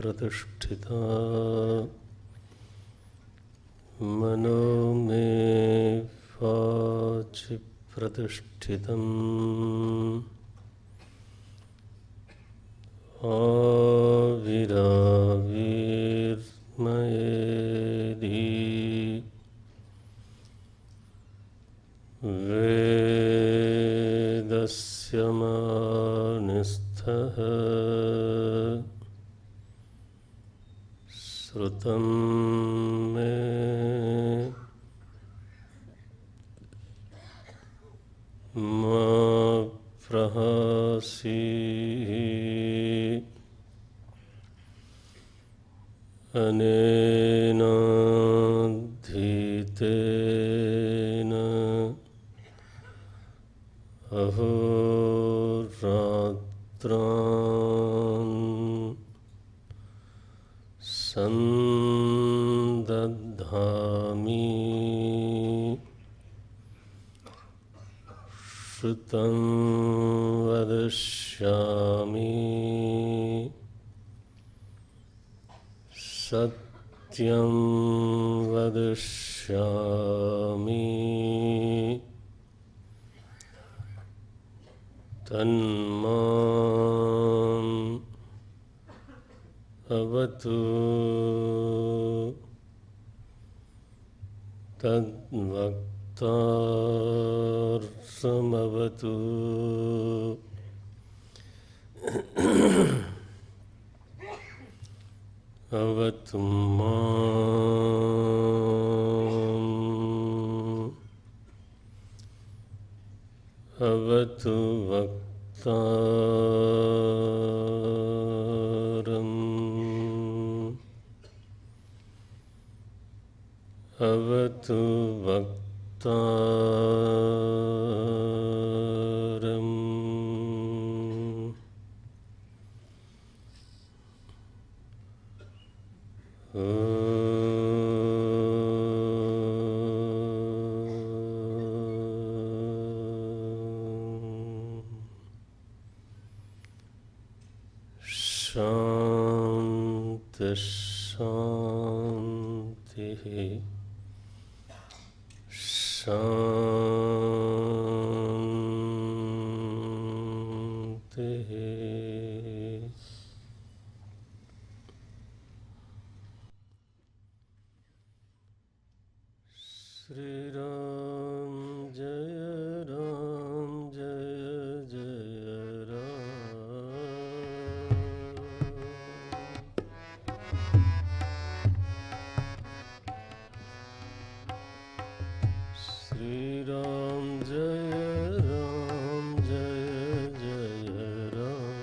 प्रतिष्ठिता मनो मे वाचि प्रतिष्ठितम् आविराविर्मयेधि वेदस्य मानिस्थः श्रुतं मे मा प्रहासीः अनेनाधीतेन अहोरात्रान् संदधामि श्रुतं वदिष्यामि सत्यं वदिष्यामि तन्माम् अवतु तद्वक्तारमवतु अवतु माम् अवतु वक्तारम् अवतु वक्तारम् शांति शांति शांति। श्री राम जय जय राम। श्री राम जय जय राम।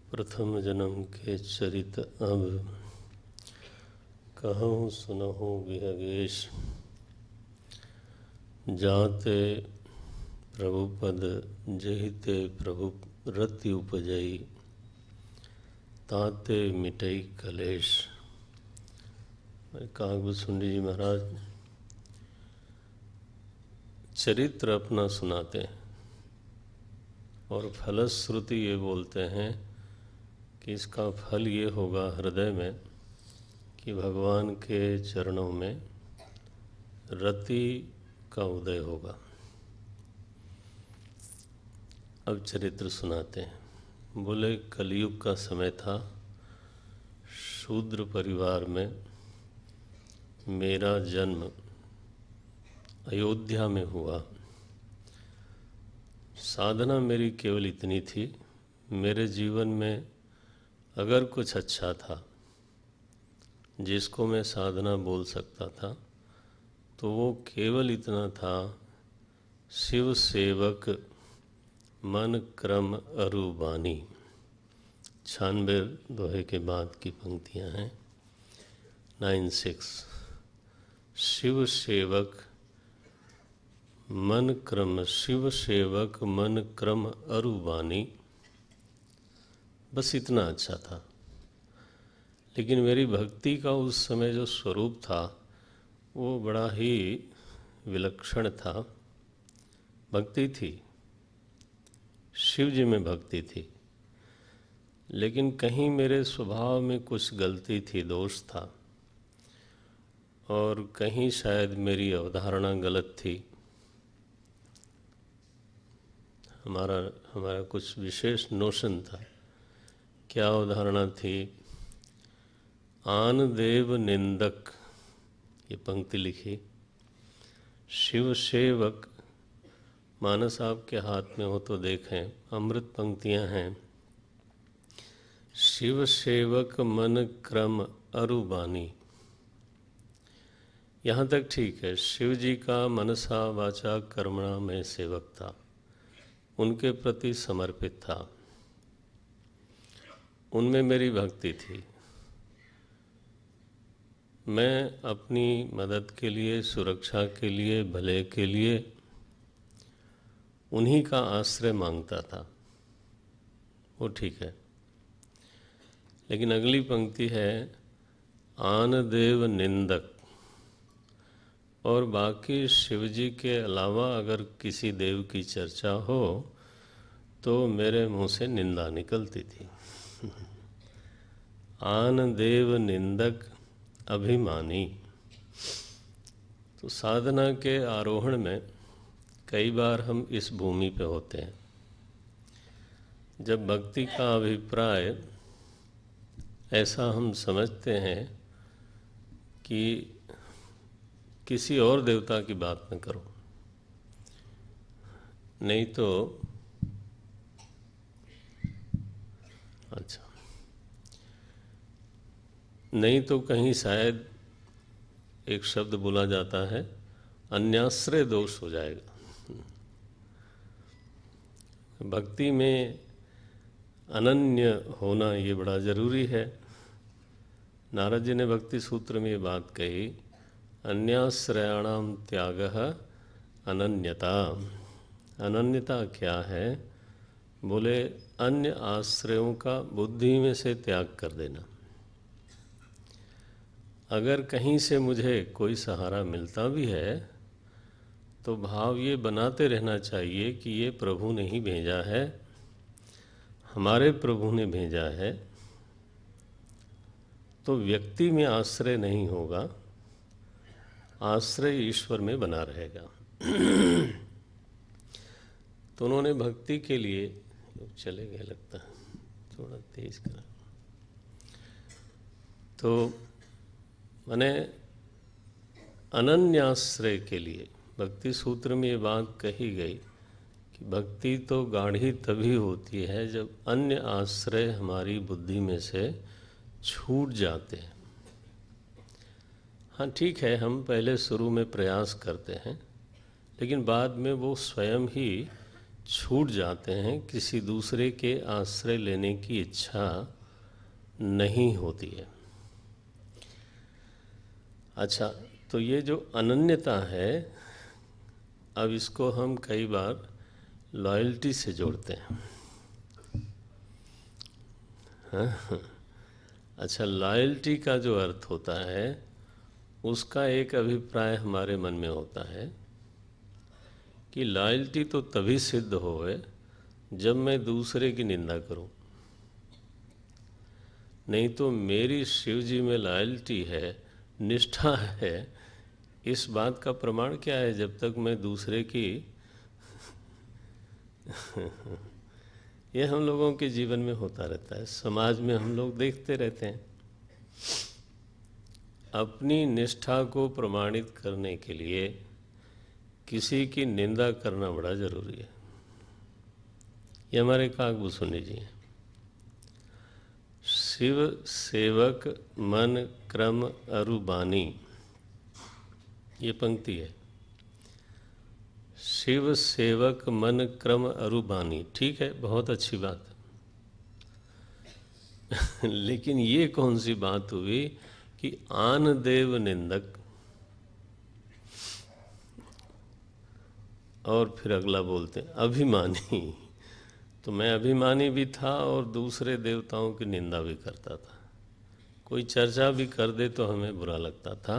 प्रथम जन्म के चरित अब कहूँ सुनहु विहगेश। जाते प्रभुपद जहिते प्रभु रति उपजई, ताते मिटई कलेश। कागभूषुंडी जी महाराज चरित्र अपना सुनाते हैं और फलश्रुति ये बोलते हैं कि इसका फल ये होगा हृदय में कि भगवान के चरणों में रति का उदय होगा। अब चरित्र सुनाते हैं। बोले कलयुग का समय था, शूद्र परिवार में मेरा जन्म अयोध्या में हुआ। साधना मेरी केवल इतनी थी, मेरे जीवन में अगर कुछ अच्छा था जिसको मैं साधना बोल सकता था तो वो केवल इतना था, शिव सेवक मन क्रम अरुबानी। 96 दोहे के बाद की पंक्तियां हैं। 96 शिव सेवक मन क्रम, शिव सेवक मन क्रम अरुबानी। बस इतना अच्छा था। लेकिन मेरी भक्ति का उस समय जो स्वरूप था वो बड़ा ही विलक्षण था। भक्ति थी, शिव जी में भक्ति थी, लेकिन कहीं मेरे स्वभाव में कुछ गलती थी, दोष था, और कहीं शायद मेरी अवधारणा गलत थी। हमारा कुछ विशेष नोशन था। क्या अवधारणा थी? आन देव निंदक, ये पंक्ति लिखी। शिव सेवक, मानस आपके हाथ में हो तो देखें, अमृत पंक्तियां हैं। शिव सेवक मन क्रम अरुबानी। यहाँ तक ठीक है। शिव जी का मनसा वाचा कर्मणा में सेवक था, उनके प्रति समर्पित था, उनमें मेरी भक्ति थी। मैं अपनी मदद के लिए, सुरक्षा के लिए, भले के लिए उन्हीं का आश्रय मांगता था। वो ठीक है। लेकिन अगली पंक्ति है आन देव निंदक। और बाकी शिव जी के अलावा अगर किसी देव की चर्चा हो तो मेरे मुंह से निंदा निकलती थी। आन देव निंदक अभिमानी। तो साधना के आरोहण में कई बार हम इस भूमि पे होते हैं, जब भक्ति का अभिप्राय ऐसा हम समझते हैं कि किसी और देवता की बात न करो, नहीं तो अच्छा, नहीं तो कहीं शायद एक शब्द बोला जाता है, अन्याश्रय दोष हो जाएगा। भक्ति में अनन्य होना ये बड़ा ज़रूरी है। नारद जी ने भक्ति सूत्र में ये बात कही, अन्याश्रयाणाम त्यागः अनन्यता। अनन्यता क्या है? बोले अन्य आश्रयों का बुद्धि में से त्याग कर देना। अगर कहीं से मुझे कोई सहारा मिलता भी है तो भाव ये बनाते रहना चाहिए कि ये प्रभु ने ही भेजा है, हमारे प्रभु ने भेजा है। तो व्यक्ति में आश्रय नहीं होगा, आश्रय ईश्वर में बना रहेगा। तो उन्होंने भक्ति के लिए, चले गए लगता है, थोड़ा तेज करा, तो माने अनन्याश्रय के लिए भक्ति सूत्र में ये बात कही गई कि भक्ति तो गाढ़ी तभी होती है जब अन्य आश्रय हमारी बुद्धि में से छूट जाते हैं। हाँ ठीक है, हम पहले शुरू में प्रयास करते हैं, लेकिन बाद में वो स्वयं ही छूट जाते हैं, किसी दूसरे के आश्रय लेने की इच्छा नहीं होती है। अच्छा, तो ये जो अनन्यता है, अब इसको हम कई बार लॉयल्टी से जोड़ते हैं। हाँ? अच्छा, लॉयल्टी का जो अर्थ होता है उसका एक अभिप्राय हमारे मन में होता है कि लॉयल्टी तो तभी सिद्ध होए जब मैं दूसरे की निंदा करूं। नहीं तो मेरी शिव जी में लॉयल्टी है, निष्ठा है, इस बात का प्रमाण क्या है जब तक मैं दूसरे की ये हम लोगों के जीवन में होता रहता है, समाज में हम लोग देखते रहते हैं। अपनी निष्ठा को प्रमाणित करने के लिए किसी की निंदा करना बड़ा जरूरी है। ये हमारे काकभूषुंडी जी हैं। शिव सेवक मन क्रम अरु बानी, ये पंक्ति है। शिव सेवक मन क्रम अरु बानी, ठीक है, बहुत अच्छी बात लेकिन ये कौन सी बात हुई कि आन देव निंदक, और फिर अगला बोलते हैं अभिमानी। तो मैं अभिमानी भी था और दूसरे देवताओं की निंदा भी करता था। कोई चर्चा भी कर दे तो हमें बुरा लगता था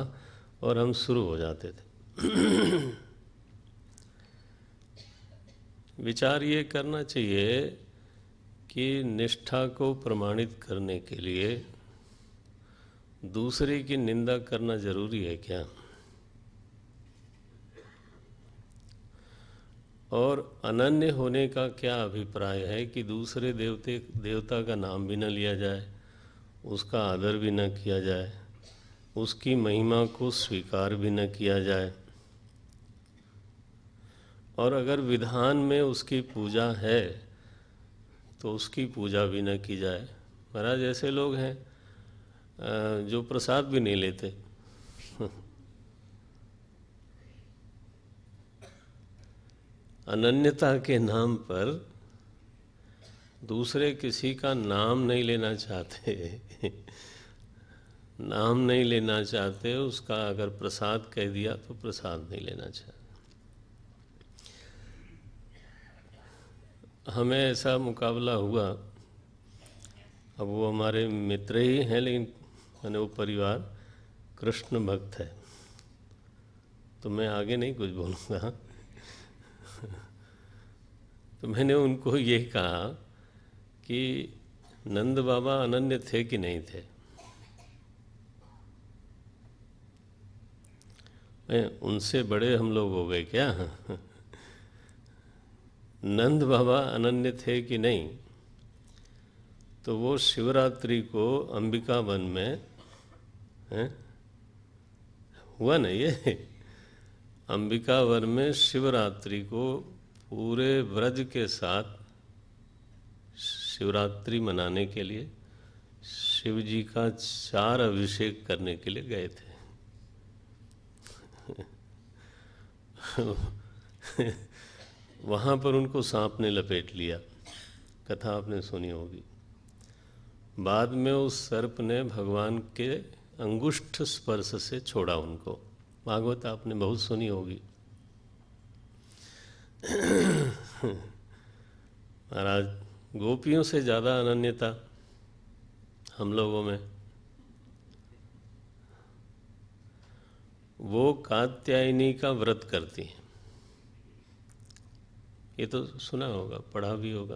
और हम शुरू हो जाते थे। विचार ये करना चाहिए कि निष्ठा को प्रमाणित करने के लिए दूसरे की निंदा करना जरूरी है क्या? और अनन्य होने का क्या अभिप्राय है कि दूसरे देवता का नाम भी न लिया जाए, उसका आदर भी न किया जाए, उसकी महिमा को स्वीकार भी न किया जाए, और अगर विधान में उसकी पूजा है तो उसकी पूजा भी न की जाए। महाराज ऐसे लोग हैं जो प्रसाद भी नहीं लेते। अनन्यता के नाम पर दूसरे किसी का नाम नहीं लेना चाहते नाम नहीं लेना चाहते, उसका अगर प्रसाद कह दिया तो प्रसाद नहीं लेना चाहते। हमें ऐसा मुकाबला हुआ, अब वो हमारे मित्र ही हैं लेकिन मैंने वो परिवार कृष्ण भक्त है तो मैं आगे नहीं कुछ बोलूँगा। तो मैंने उनको ये कहा कि नंद बाबा अनन्य थे कि नहीं थे? उनसे बड़े हम लोग हो गए क्या? नंद बाबा अनन्य थे कि नहीं? तो वो शिवरात्रि को अंबिका वन में हुआ ना ये, अंबिका वन में शिवरात्रि को पूरे व्रज के साथ शिवरात्रि मनाने के लिए शिव जी का 4 अभिषेक करने के लिए गए थे। वहाँ पर उनको सांप ने लपेट लिया, कथा आपने सुनी होगी। बाद में उस सर्प ने भगवान के अंगुष्ठ स्पर्श से छोड़ा उनको, भागवत आपने बहुत सुनी होगी। महाराज गोपियों से ज़्यादा अनन्यता हम लोगों में। वो कात्यायनी का व्रत करती हैं, ये तो सुना होगा, पढ़ा भी होगा।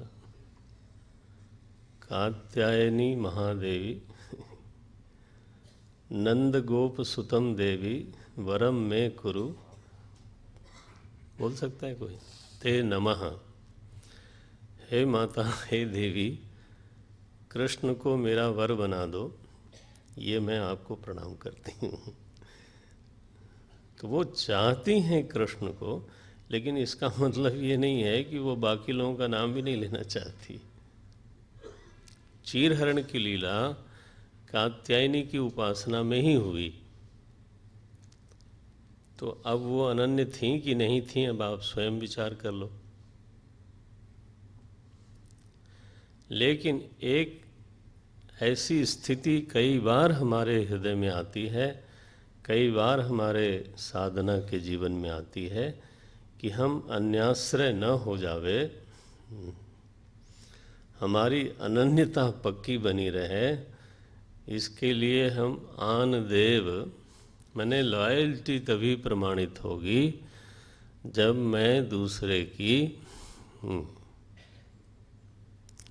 कात्यायनी महादेवी नंद गोप सुतम देवी वरम में कुरु, बोल सकता है कोई? ते नमः। हे माता, हे देवी, कृष्ण को मेरा वर बना दो, ये मैं आपको प्रणाम करती हूँ। तो वो चाहती हैं कृष्ण को, लेकिन इसका मतलब ये नहीं है कि वो बाकी लोगों का नाम भी नहीं लेना चाहती। चीरहरण की लीला कात्यायनी की उपासना में ही हुई, तो अब वो अनन्य थीं कि नहीं थीं, अब आप स्वयं विचार कर लो। लेकिन एक ऐसी स्थिति कई बार हमारे हृदय में आती है, कई बार हमारे साधना के जीवन में आती है कि हम अन्याश्रय न हो जावे, हमारी अनन्यता पक्की बनी रहे। इसके लिए हम आन देव मैंने लॉयल्टी तभी प्रमाणित होगी जब मैं दूसरे की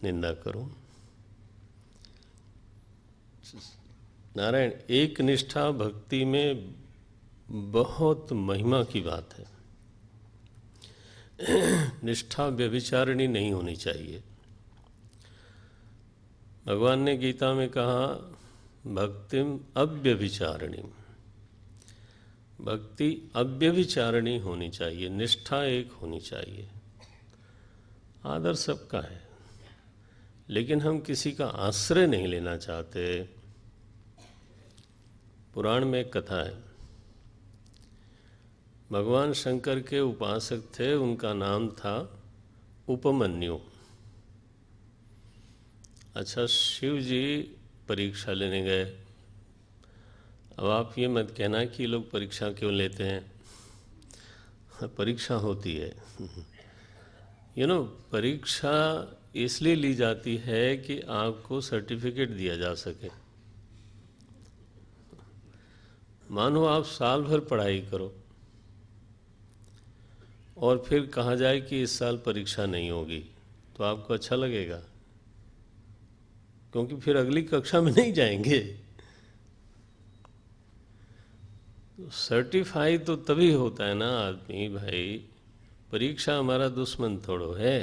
निंदा करूं। नारायण, एक निष्ठा भक्ति में बहुत महिमा की बात है। निष्ठा व्यभिचारिणी नहीं होनी चाहिए। भगवान ने गीता में कहा भक्तिम अव्यभिचारिणी, भक्ति अव्यभिचारिणी होनी चाहिए, निष्ठा एक होनी चाहिए। आदर सबका है, लेकिन हम किसी का आश्रय नहीं लेना चाहते। पुराण में एक कथा है, भगवान शंकर के उपासक थे, उनका नाम था उपमन्यु। अच्छा, शिव जी परीक्षा लेने गए। अब आप ये मत कहना कि लोग परीक्षा क्यों लेते हैं, परीक्षा होती है। परीक्षा इसलिए ली जाती है कि आपको सर्टिफिकेट दिया जा सके। मानो आप साल भर पढ़ाई करो और फिर कहा जाए कि इस साल परीक्षा नहीं होगी, तो आपको अच्छा लगेगा, क्योंकि फिर अगली कक्षा में नहीं जाएंगे। सर्टिफाई तो तभी होता है ना आदमी, भाई परीक्षा हमारा दुश्मन थोड़ो है।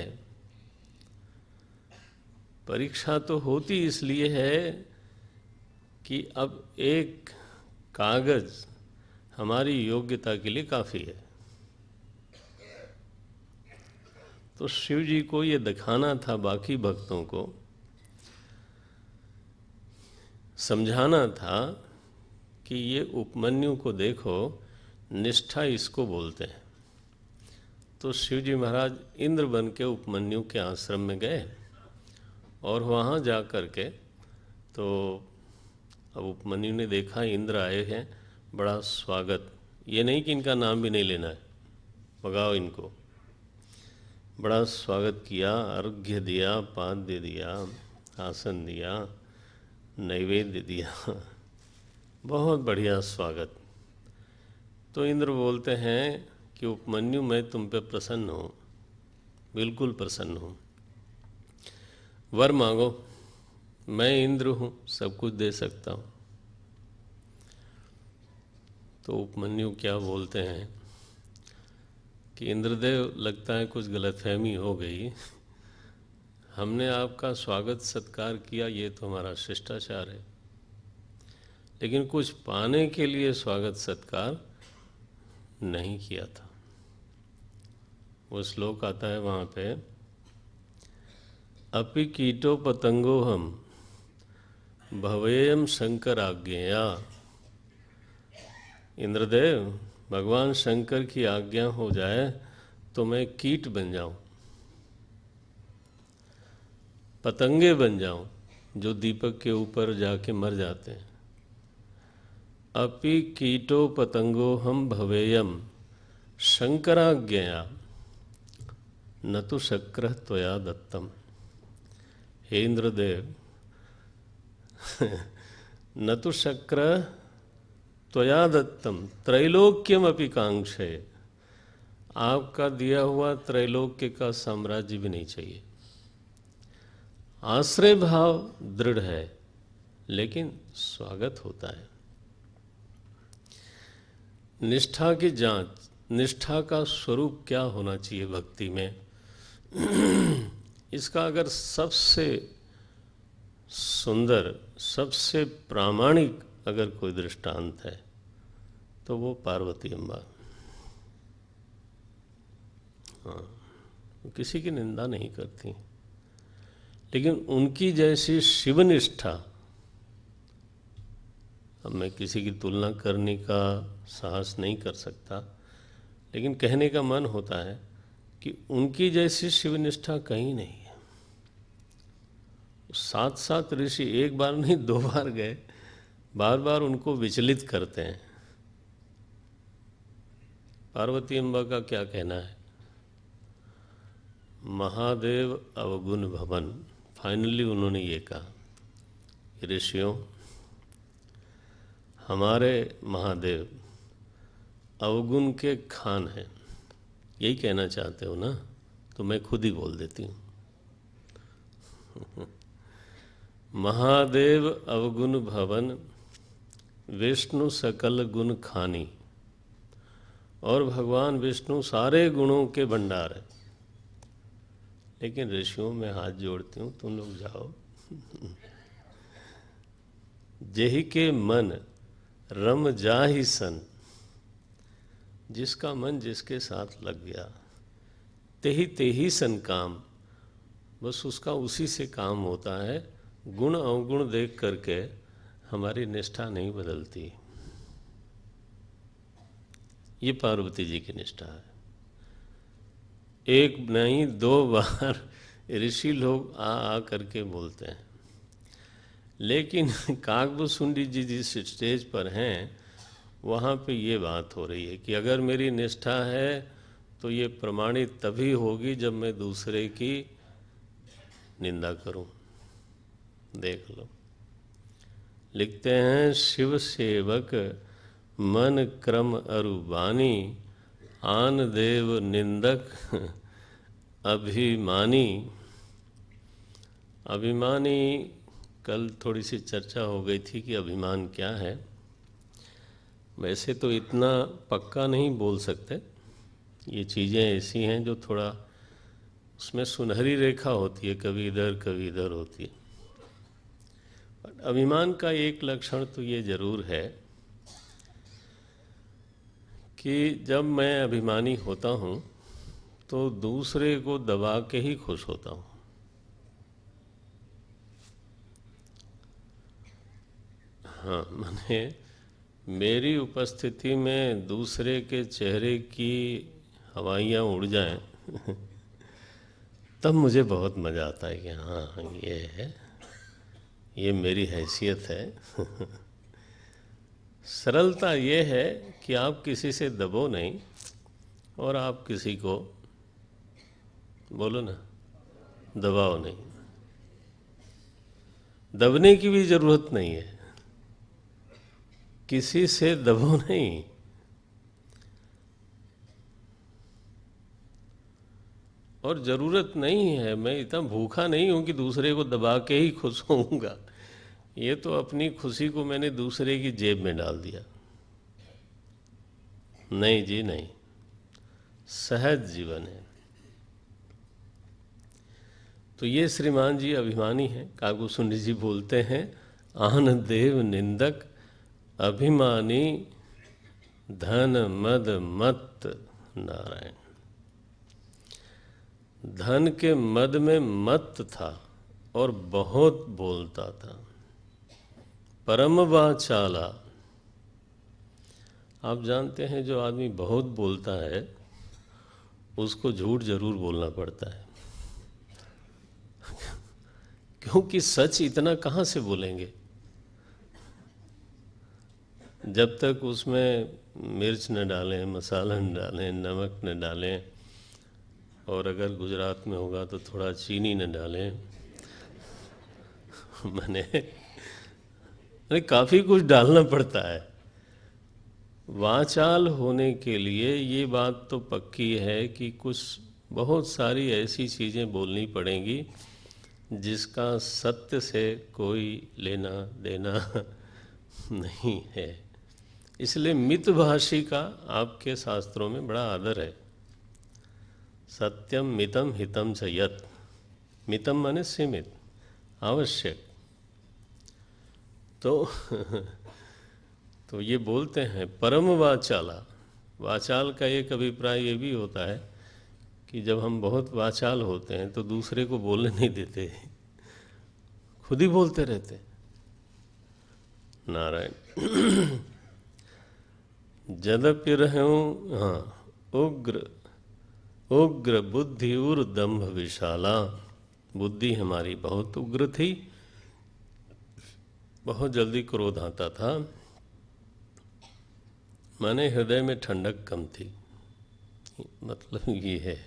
परीक्षा तो होती इसलिए है कि अब एक कागज हमारी योग्यता के लिए काफ़ी है। तो शिव जी को ये दिखाना था, बाकी भक्तों को समझाना था कि ये उपमन्यु को देखो, निष्ठा इसको बोलते हैं। तो शिव जी महाराज इंद्र बन के उपमन्यु के आश्रम में गए और वहाँ जा कर के तो अब उपमन्यु ने देखा इंद्र आए हैं, बड़ा स्वागत। ये नहीं कि इनका नाम भी नहीं लेना है, भगाओ इनको। बड़ा स्वागत किया, अर्घ्य दिया, पाद्य दिया, आसन दिया, नैवेद्य दिया, बहुत बढ़िया स्वागत। तो इंद्र बोलते हैं कि उपमन्यु मैं तुम पे प्रसन्न हूँ, बिल्कुल प्रसन्न हूँ, वर मांगो, मैं इंद्र हूँ, सब कुछ दे सकता हूँ। तो उपमन्यु क्या बोलते हैं कि इंद्रदेव, लगता है कुछ गलतफहमी हो गई, हमने आपका स्वागत सत्कार किया, ये तो हमारा शिष्टाचार है, लेकिन कुछ पाने के लिए स्वागत सत्कार नहीं किया था। वो श्लोक आता है वहाँ पे, अपि कीटो पतंगो हम भवेयम शंकर आज्ञेया। इंद्रदेव, भगवान शंकर की आज्ञा हो जाए तो मैं कीट बन जाऊं, पतंगे बन जाऊं, जो दीपक के ऊपर जाके मर जाते हैं। अपि कीटो पतंगो हम भवेयम शंकराज्ञया न तो शक्र त्वया दत्तम। हे इंद्रदेव, न तो शक्र त्वया दत्तम त्रैलोक्यम अपि कांक्षे। आपका दिया हुआ त्रैलोक्य का साम्राज्य भी नहीं चाहिए। आश्रय भाव दृढ़ है, लेकिन स्वागत होता है। निष्ठा की जांच, निष्ठा का स्वरूप क्या होना चाहिए भक्ति में, इसका अगर सबसे सुंदर, सबसे प्रामाणिक अगर कोई दृष्टांत है तो वो पार्वती अम्बा। हाँ, किसी की निंदा नहीं करती, लेकिन उनकी जैसी शिवनिष्ठा, अब मैं किसी की तुलना करने का साहस नहीं कर सकता, लेकिन कहने का मन होता है कि उनकी जैसी शिवनिष्ठा कहीं नहीं है। सात सात ऋषि एक बार नहीं 2 बार गए, बार बार उनको विचलित करते हैं। पार्वती अम्बा का क्या कहना है? महादेव अवगुण भवन। फाइनली उन्होंने ये कहा, ऋषियों, हमारे महादेव अवगुण के खान हैं। यही कहना चाहते हो ना? तो मैं खुद ही बोल देती हूँ। महादेव अवगुण भवन, विष्णु सकल गुण खानी। और भगवान विष्णु सारे गुणों के भंडार है। लेकिन ऋषियों में हाथ जोड़ती हूँ, तुम लोग जाओ। जेहि के मन रम जाहि सन, जिसका मन जिसके साथ लग गया, तेहि तेहि सन काम, बस उसका उसी से काम होता है। गुण अवगुण देख करके हमारी निष्ठा नहीं बदलती। ये पार्वती जी की निष्ठा है। एक नहीं 2 बार ऋषि लोग आ करके बोलते हैं। लेकिन काकभुसुंडी जी जिस स्टेज पर हैं, वहाँ पे ये बात हो रही है कि अगर मेरी निष्ठा है तो ये प्रमाणित तभी होगी जब मैं दूसरे की निंदा करूं। देख लो, लिखते हैं, शिव सेवक मन क्रम अरुबानी, आन देव निंदक अभिमानी। अभिमानी, कल थोड़ी सी चर्चा हो गई थी कि अभिमान क्या है। वैसे तो इतना पक्का नहीं बोल सकते, ये चीज़ें ऐसी हैं जो थोड़ा उसमें सुनहरी रेखा होती है, कभी इधर होती है। पर अभिमान का एक लक्षण तो ये ज़रूर है कि जब मैं अभिमानी होता हूँ तो दूसरे को दबा के ही खुश होता हूँ। हाँ, माने मेरी उपस्थिति में दूसरे के चेहरे की हवाइयाँ उड़ जाएं तब मुझे बहुत मज़ा आता है कि हाँ, ये है, ये मेरी हैसियत है। सरलता ये है कि आप किसी से दबो नहीं और आप किसी को, बोलो ना, दबाओ नहीं। दबने की भी ज़रूरत नहीं है, किसी से दबो नहीं। और ज़रूरत नहीं है, मैं इतना भूखा नहीं हूँ कि दूसरे को दबा के ही खुश होऊंगा। ये तो अपनी खुशी को मैंने दूसरे की जेब में डाल दिया। नहीं जी नहीं, सहज जीवन है। तो ये श्रीमान जी अभिमानी हैं। काकभुसुंडी जी बोलते हैं, आन देव निंदक अभिमानी, धन मद मत नारायण। धन के मद में मत था और बहुत बोलता था। परम वाचाला, आप जानते हैं जो आदमी बहुत बोलता है उसको झूठ जरूर बोलना पड़ता है। क्योंकि सच इतना कहाँ से बोलेंगे? जब तक उसमें मिर्च न डालें, मसाला न डालें, नमक न डालें, और अगर गुजरात में होगा तो थोड़ा चीनी न डालें। मैंने काफ़ी कुछ डालना पड़ता है। वाचाल होने के लिए ये बात तो पक्की है कि कुछ बहुत सारी ऐसी चीज़ें बोलनी पड़ेंगी जिसका सत्य से कोई लेना देना नहीं है। इसलिए मितभाषी का आपके शास्त्रों में बड़ा आदर है। सत्यम मितम हितम च यत्, मितम माने सीमित, आवश्यक। तो ये बोलते हैं परम वाचाला। वाचाल का एक अभिप्राय ये भी होता है कि जब हम बहुत वाचाल होते हैं तो दूसरे को बोलने नहीं देते, खुद ही बोलते रहते। नारायण। जदपि रहूं, हाँ, उग्र बुद्धि उर दम्भ विशाला। बुद्धि हमारी बहुत उग्र थी, बहुत जल्दी क्रोध आता था, माने हृदय में ठंडक कम थी, मतलब ये है।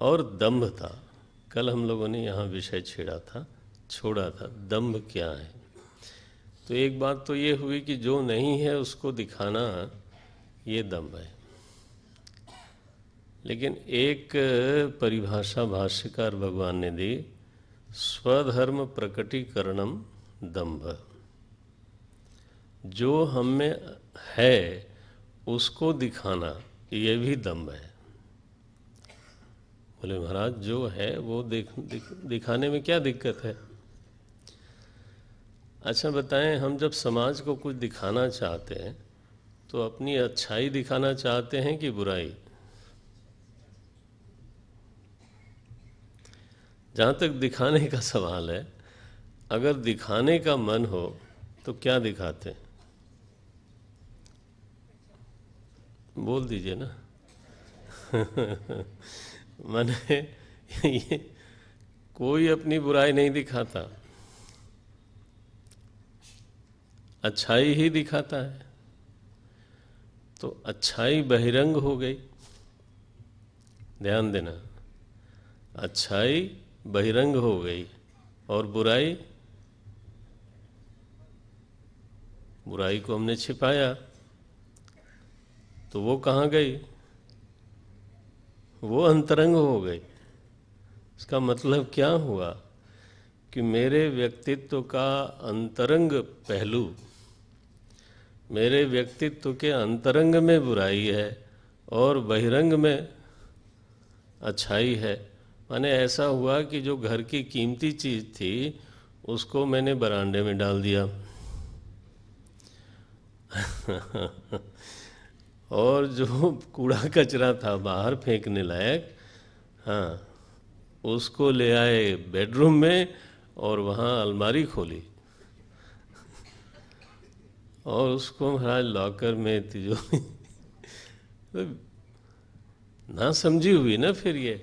और दंभ था। कल हम लोगों ने यहाँ विषय छोड़ा था दंभ क्या है। तो एक बात तो ये हुई कि जो नहीं है उसको दिखाना, ये दंभ है। लेकिन एक परिभाषा भाष्यकार भगवान ने दी, स्वधर्म प्रकटीकरणम दंभ। जो हम में है उसको दिखाना, ये भी दंभ है। बोले महाराज जो है वो दिखाने में क्या दिक्कत है? अच्छा बताएं, हम जब समाज को कुछ दिखाना चाहते हैं तो अपनी अच्छाई दिखाना चाहते हैं कि बुराई? जहाँ तक दिखाने का सवाल है, अगर दिखाने का मन हो तो क्या दिखाते हैं? बोल दीजिए ना। माने ये कोई अपनी बुराई नहीं दिखाता, अच्छाई ही दिखाता है। तो अच्छाई बहिरंग हो गई, ध्यान देना, अच्छाई बहिरंग हो गई और बुराई, बुराई को हमने छिपाया, तो वो कहाँ गई? वो अंतरंग हो गई। इसका मतलब क्या हुआ कि मेरे व्यक्तित्व का अंतरंग पहलू, मेरे व्यक्तित्व के अंतरंग में बुराई है और बहिरंग में अच्छाई है। माने ऐसा हुआ कि जो घर की कीमती चीज़ थी उसको मैंने बरामदे में डाल दिया। और जो कूड़ा कचरा था बाहर फेंकने लायक, हाँ, उसको ले आए बेडरूम में और वहाँ अलमारी खोली और उसको महाराज लॉकर में तिजोरी। तो ना समझी हुई ना फिर ये।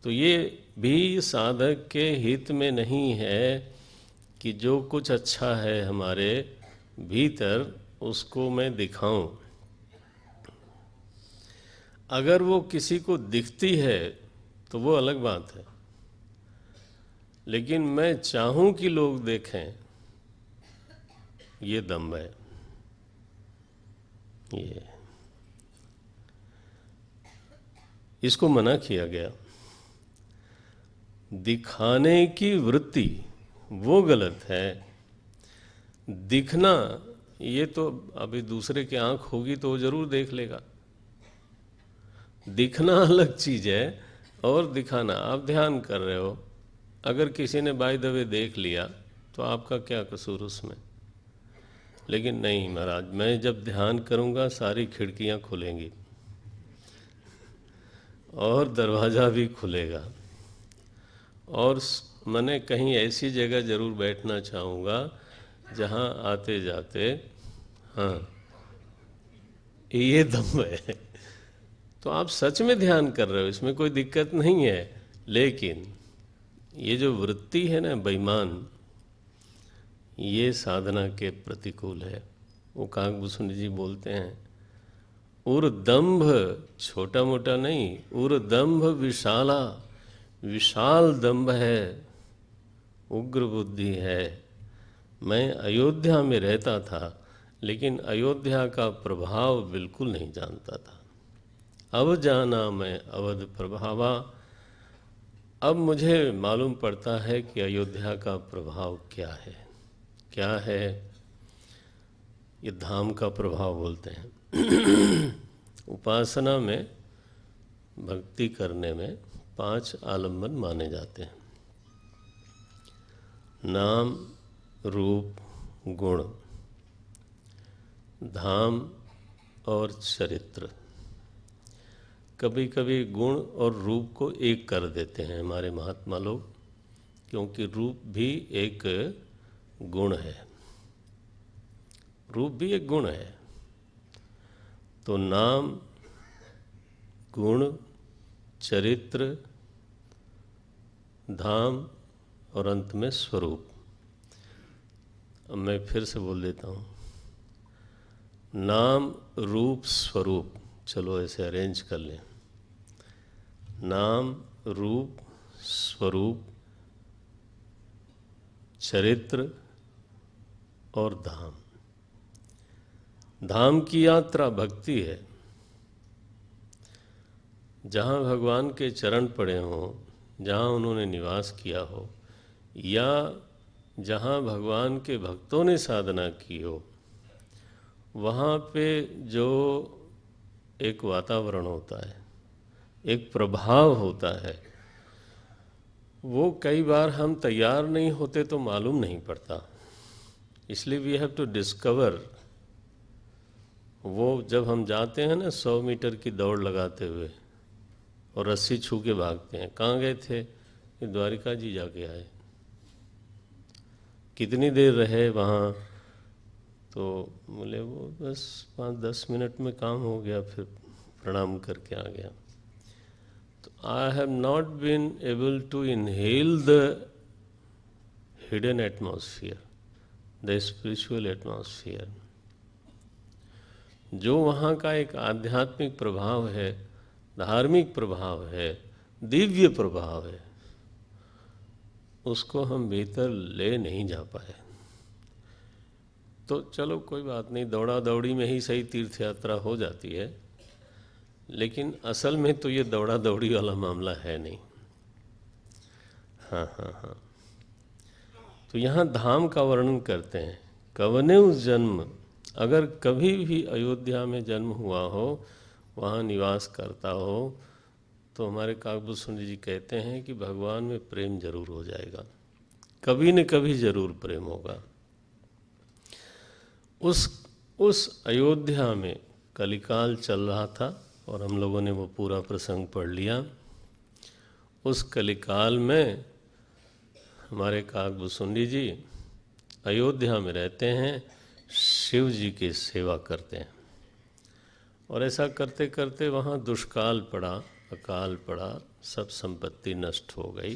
तो ये भी साधक के हित में नहीं है कि जो कुछ अच्छा है हमारे भीतर उसको मैं दिखाऊं। अगर वो किसी को दिखती है तो वो अलग बात है, लेकिन मैं चाहूं कि लोग देखें, ये दम्भ है। ये इसको मना किया गया। दिखाने की वृत्ति वो गलत है। दिखना, ये तो अभी दूसरे की आंख होगी तो वो जरूर देख लेगा। दिखना अलग चीज है और दिखाना, आप ध्यान कर रहे हो, अगर किसी ने बाय द वे देख लिया तो आपका क्या कसूर उसमें? लेकिन नहीं महाराज, मैं जब ध्यान करूंगा सारी खिड़कियां खुलेंगी और दरवाज़ा भी खुलेगा, और मैंने कहीं ऐसी जगह ज़रूर बैठना चाहूँगा जहाँ आते जाते, हाँ, ये दम है। तो आप सच में ध्यान कर रहे हो, इसमें कोई दिक्कत नहीं है। लेकिन ये जो वृत्ति है ना बेईमान, ये साधना के प्रतिकूल है। वो काकभूषण जी बोलते हैं, उर्दंभ, छोटा मोटा नहीं, उर्दंभ विशाला, विशाल दंभ है, उग्र बुद्धि है। मैं अयोध्या में रहता था लेकिन अयोध्या का प्रभाव बिल्कुल नहीं जानता था। अब जाना मैं अवध प्रभावा, अब मुझे मालूम पड़ता है कि अयोध्या का प्रभाव क्या है। क्या है? ये धाम का प्रभाव बोलते हैं। उपासना में, भक्ति करने में 5 आलंबन माने जाते हैं: नाम, रूप, गुण, धाम और चरित्र। कभी कभी गुण और रूप को एक कर देते हैं हमारे महात्मा लोग, क्योंकि रूप भी एक गुण है, रूप भी एक गुण है। तो नाम, गुण, चरित्र, धाम और अंत में स्वरूप। अब मैं फिर से बोल देता हूँ, नाम, रूप, स्वरूप। चलो ऐसे अरेंज कर लें, नाम, रूप, स्वरूप, चरित्र और धाम। धाम की यात्रा भक्ति है। जहाँ भगवान के चरण पड़े हों, जहाँ उन्होंने निवास किया हो, या जहाँ भगवान के भक्तों ने साधना की हो, वहाँ पे जो एक वातावरण होता है, एक प्रभाव होता है, वो कई बार हम तैयार नहीं होते तो मालूम नहीं पड़ता। इसलिए वी हैव टू डिस्कवर। वो जब हम जाते हैं ना 100 मीटर की दौड़ लगाते हुए और रस्सी छू के भागते हैं, कहाँ गए थे? ये द्वारिका जी जाके आए। कितनी देर रहे वहाँ? तो बोले वो बस 5-10 मिनट में काम हो गया, फिर प्रणाम करके आ गया। तो I have not been able to inhale the hidden atmosphere, the spiritual atmosphere. जो वहाँ का एक आध्यात्मिक प्रभाव है, धार्मिक प्रभाव है, दिव्य प्रभाव है, उसको हम भीतर ले नहीं जा पाए। तो चलो कोई बात नहीं, दौड़ा दौड़ी में ही सही तीर्थ यात्रा हो जाती है, लेकिन असल में तो ये दौड़ा दौड़ी वाला मामला है नहीं। हाँ। तो यहाँ धाम का वर्णन करते हैं। कवने उस जन्म, अगर कभी भी अयोध्या में जन्म हुआ हो, वहाँ निवास करता हो, तो हमारे काकभूषण जी कहते हैं कि भगवान में प्रेम जरूर हो जाएगा, कभी न कभी जरूर प्रेम होगा। उस अयोध्या में कलिकाल चल रहा था और हम लोगों ने वो पूरा प्रसंग पढ़ लिया। उस कलिकाल में हमारे काकभूषण जी अयोध्या में रहते हैं, शिव जी की सेवा करते हैं, और ऐसा करते करते वहाँ दुष्काल पड़ा, अकाल पड़ा, सब संपत्ति नष्ट हो गई।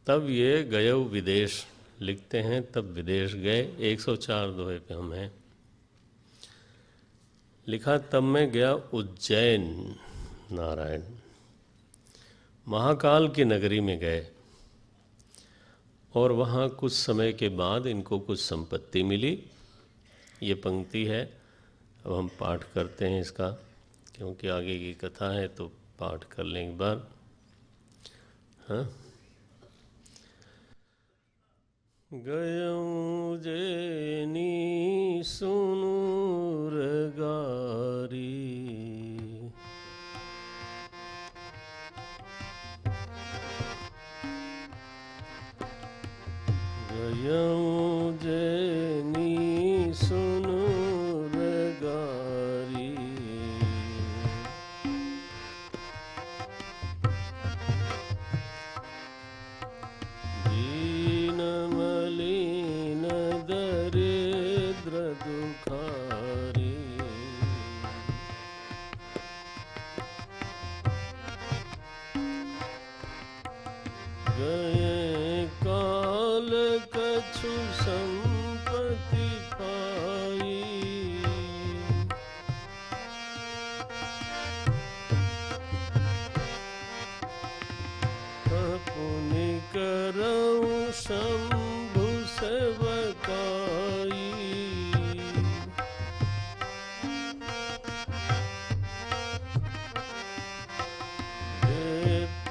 तब ये गए विदेश, लिखते हैं तब विदेश गए। 104 दोहे पे हम हैं। लिखा तब मैं गया उज्जैन, नारायण, महाकाल की नगरी में गए, और वहाँ कुछ समय के बाद इनको कुछ संपत्ति मिली। ये पंक्ति है, अब हम पाठ करते हैं इसका, क्योंकि आगे की कथा है तो पाठ कर लें एक बार। हाँ, गयऊँ जेनी सुनूर गारी, गयऊँ जेनी सुनूर गारी, दुखारी, गए काल कछु संपत्ति पाई, पुनि करऊँ शंभु सेवकाई,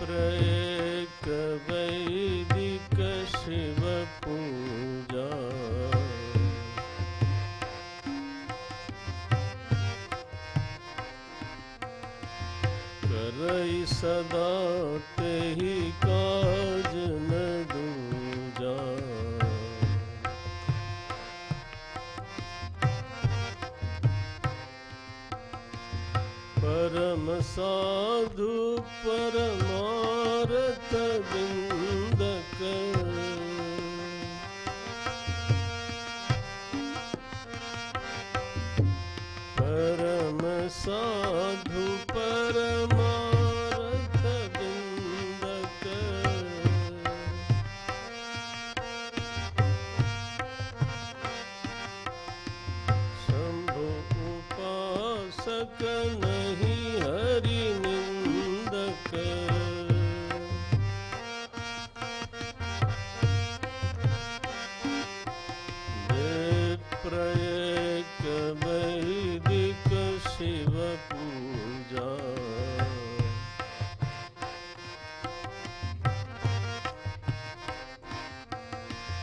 प्रयक वैदिक शिव पूजा, करई सदा तेहि काज न दूजा, परम साधु परमारथ बिंदक, परम साधु परमारथ नहीं हरि निंदक। विप्रयेक वैदिक शिव पूजा।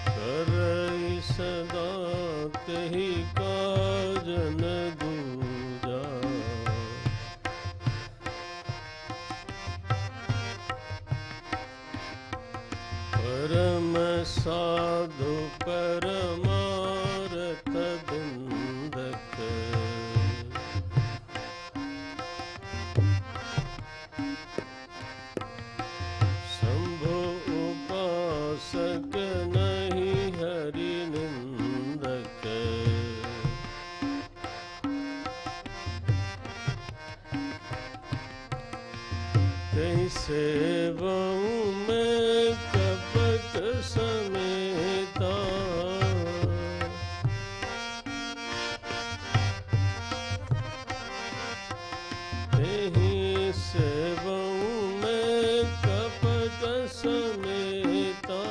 करई सदा तेहि काजन दूजा। परम साधु परमारथ बिंदक। शंभु उपासक नहीं हरि निंदक। तेहि सेवऊ में कपट समेता। तेहि सेवऊ में कपट समेता।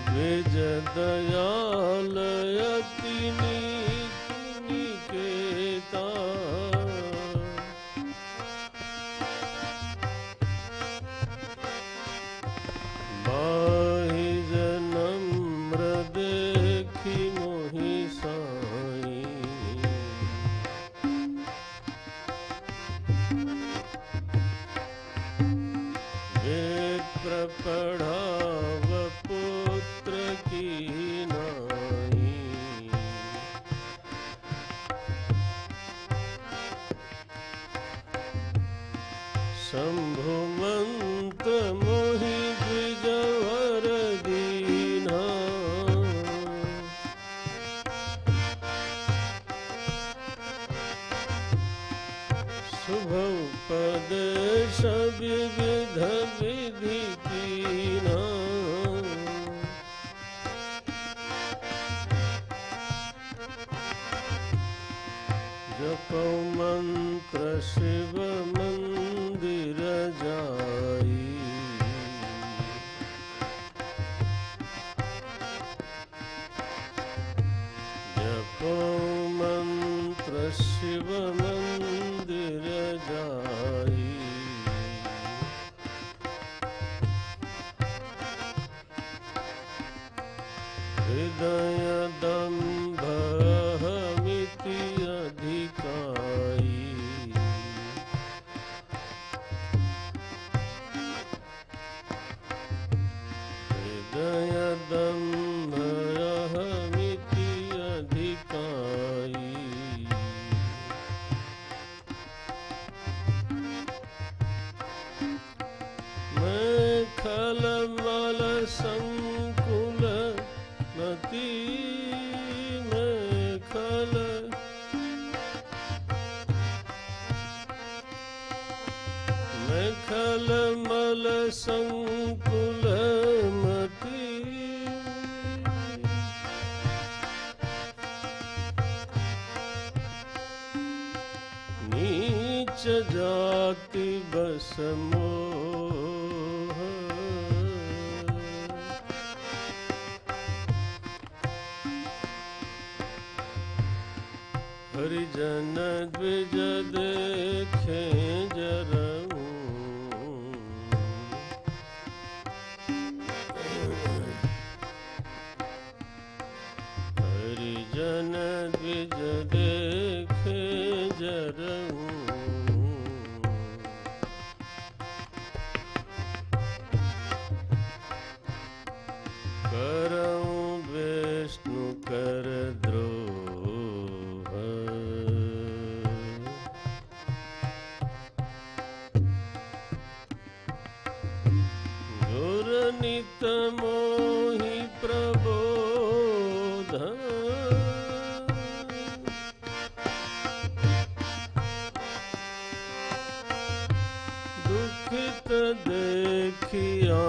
द्विज दयाल अति निकेता। बाहि नम्र देखी मोहि साई। विप्र पढ़ाव पुत्र की नाई। शंभु मंत्र मोहि द्विजवर दीना। शुभ उपदेश विविध विधि कीना। जपौ मंत्र शिव मंदिर जाई। जपौ मंत्र शिव मंदिर जाई। हृदय दंभ अहमिति अधिकाई। हृदय दंभ अहमिति अधिकाई। मैं खल मल संकुल मति। मैं खल मल संकुल मति। नीच जाति बस मोह। हरिजन द्विज देखे जरऊ। हरिजन द्विज देखे जरऊ। करऊं विष्णु कर द्रोह। गुर नित मोहि प्रबोध। दुखित देखिया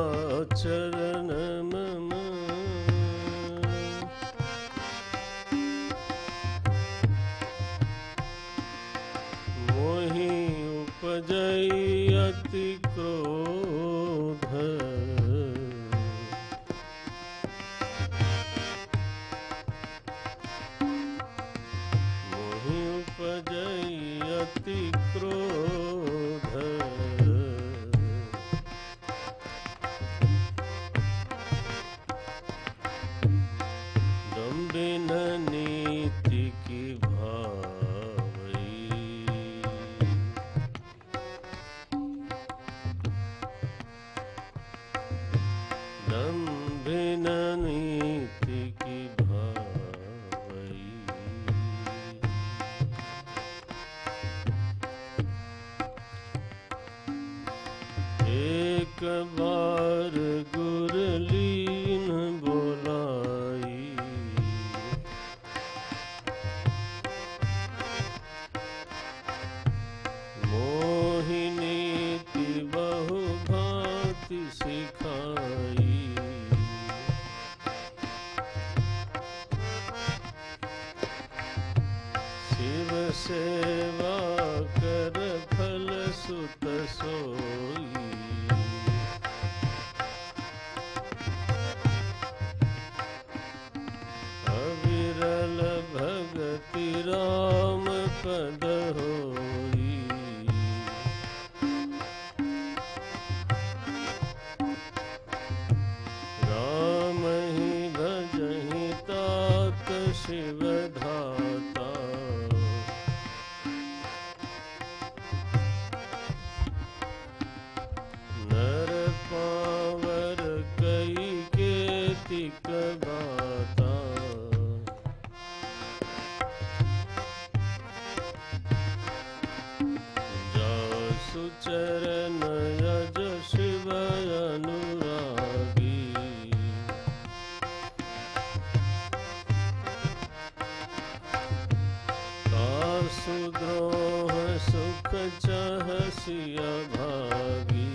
चरण मम। उपजई अति क्रोध, मोहि उपजई अति क्रोध, दम्भिन नीति की भावई, दम्भिन नीति की भावई। एक बार गुरलीन बोलाई, मोहिनीति बहु भांति सिखाई, शिव सेवा कर फल सुत सोई, अविरल भगति राम पद होई, राम ही भजहि तात शिव धाता, नर पावर कई केतिक बाता, जासु चरण यज शिव अनुरागी, कासु द्रोह सुख चहसिय भागी,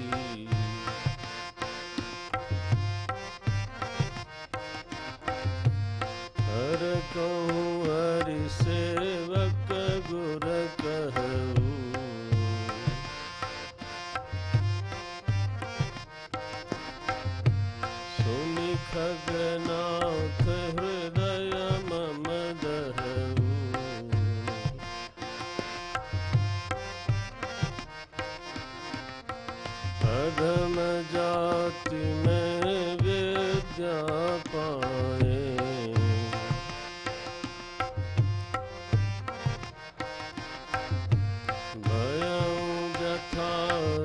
हर कहूँ हरि सेवक गुर कहूँ, सुनि खगनाथ हृदय मम दहऊ, अधम जाति में विद्या पाए, भयऊ जथा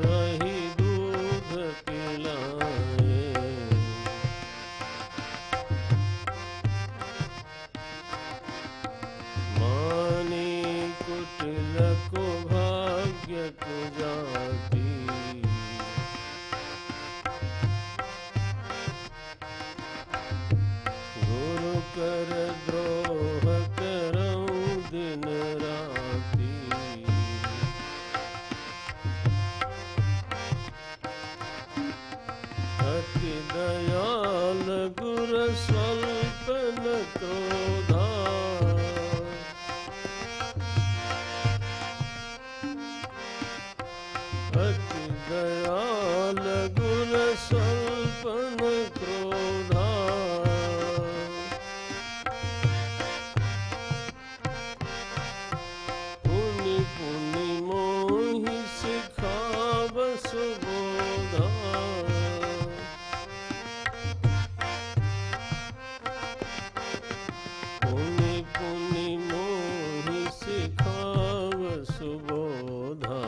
रही दूध पिलाए, मानी कुटिल को भाग्य को जाती, गुरु कर द्रोह करऊं दिन राती, अति दयाल गुर स्वल्प न क्रोधा, अति दयाल गुर स्वल्प न क्रोधा, पुनि पुनि मोहि सिखाव सुबोधा, पुनि पुनि मोहि सिखाव सुबोधा,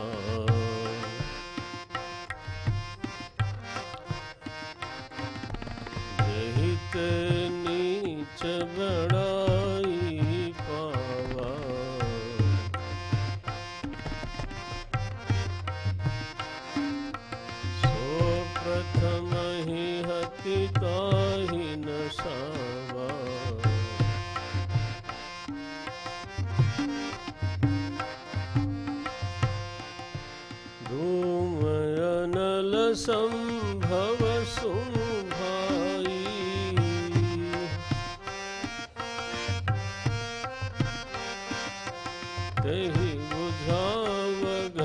जहित नीच बड़ाई पावा, सो प्रथम ही हति ताहि न सावा, धूम अनल संभव सुन भाई, तेहि बुझाव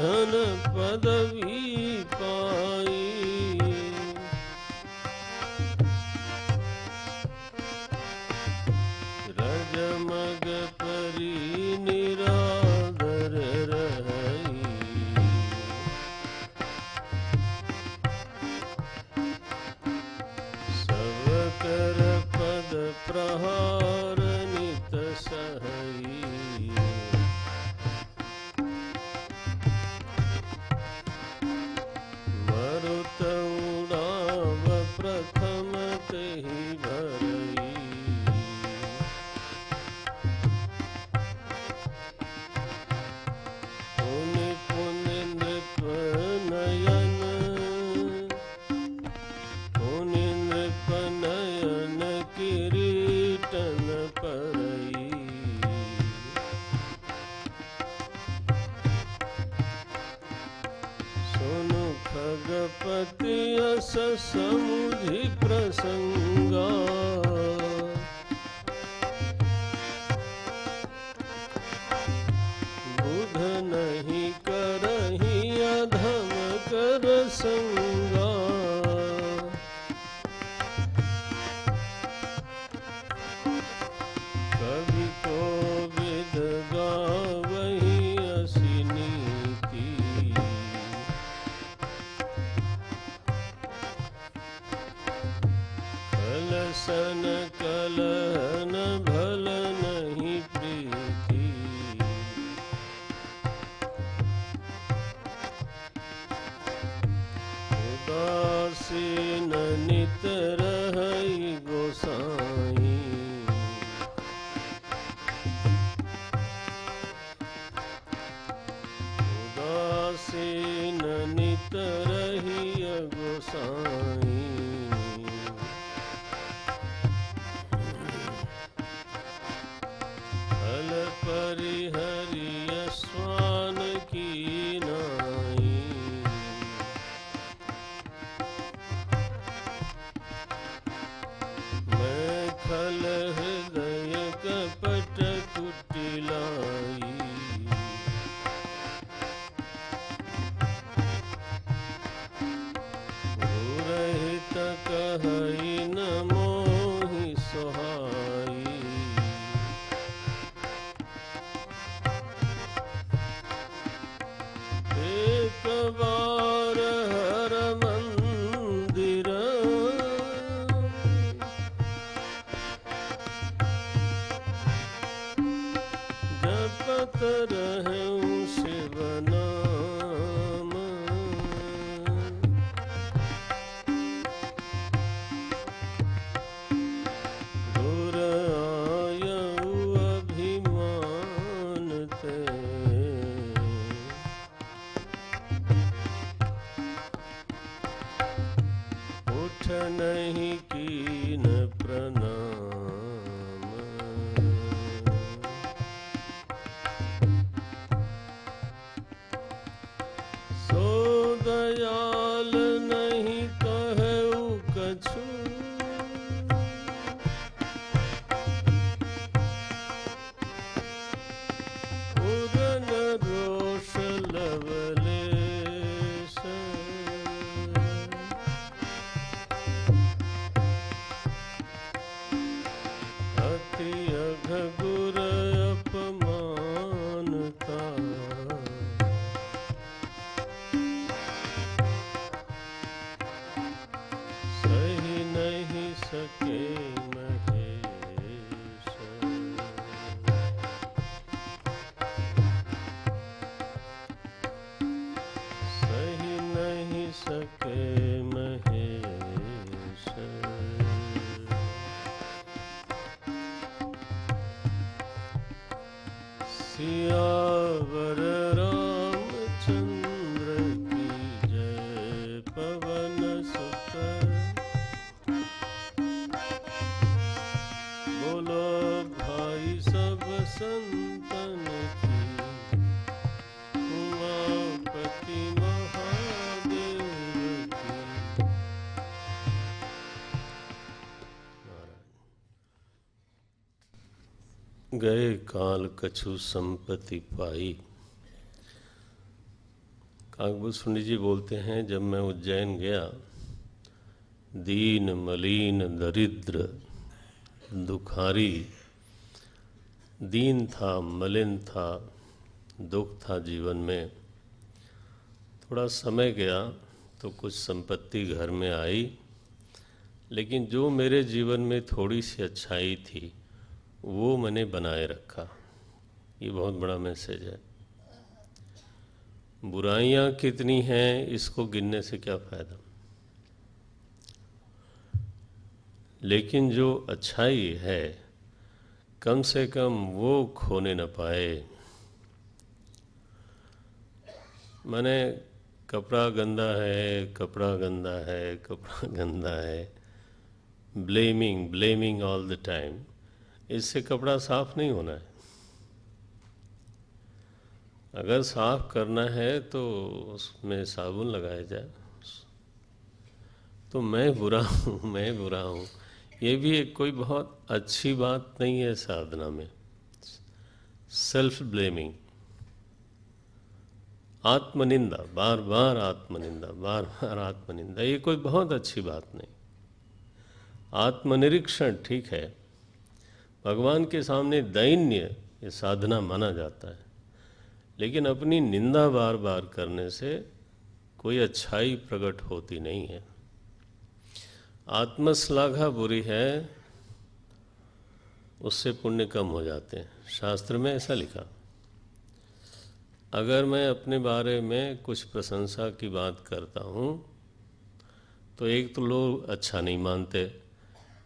धन पदवी पाई। रजमग परी निरादर रही। सब कर पद प्रहार नित सहई। मरुत उड़ाव प्रथम तेहि भरई। पुनि पुनि नृप नयन, पुनि नृप नयन किरीटन परई। सुनु खगपति अस समुझि प्रसंगा। बुध नहीं करही अधम कर संगा। कवि को विद गावही असी नीति। कलसन कलहन भल नहीं प्रीति। उदासीन नित रहई गोसाई। उदासीन नित रही गोसाई। फल परिहरिय स्वान की नाई। मैं खल हृदय कपट कुटिलाई। गुरहित कहई न मोहि सोहाई। एक बार हर मंदिर, जपत रहूं शिव नाम। गुर आयऊ अभिमान ते। उठ नहीं कीन प्रणाम। सो दयाल नहीं कहऊ कछु। उरन रोष लवलेश। अति अघ गुर अपमानता। सही नहीं सके महेश। सही नहीं सके महेश। सियावर रामचंद्र की जय। पवन सुत बोलो भाई सब संतन की। उमापति महादेव की। गए काल कछु संपत्ति पाई। काकभूषुंडी जी बोलते हैं, जब मैं उज्जैन गया, दीन मलिन दरिद्र दुखारी, दीन था, मलिन था, दुख था जीवन में। थोड़ा समय गया तो कुछ संपत्ति घर में आई, लेकिन जो मेरे जीवन में थोड़ी सी अच्छाई थी वो मैंने बनाए रखा। ये बहुत बड़ा मैसेज है। बुराइयां कितनी हैं इसको गिनने से क्या फ़ायदा, लेकिन जो अच्छाई है कम से कम वो खोने न पाए। मैंने कपड़ा गंदा है, कपड़ा गंदा है, कपड़ा गंदा है, ब्लेमिंग ऑल द टाइम, इससे कपड़ा साफ नहीं होना है। अगर साफ करना है तो उसमें साबुन लगाया जाए। तो मैं बुरा हूँ, मैं बुरा हूँ, ये भी एक कोई बहुत अच्छी बात नहीं है साधना में। सेल्फ ब्लेमिंग, आत्मनिंदा, बार बार आत्मनिंदा, बार बार आत्मनिंदा, ये कोई बहुत अच्छी बात नहीं। आत्मनिरीक्षण ठीक है, भगवान के सामने दैन्य ये साधना माना जाता है, लेकिन अपनी निंदा बार बार करने से कोई अच्छाई प्रकट होती नहीं है। आत्मश्लाघा बुरी है, उससे पुण्य कम हो जाते हैं। शास्त्र में ऐसा लिखा। अगर मैं अपने बारे में कुछ प्रशंसा की बात करता हूँ तो एक तो लोग अच्छा नहीं मानते,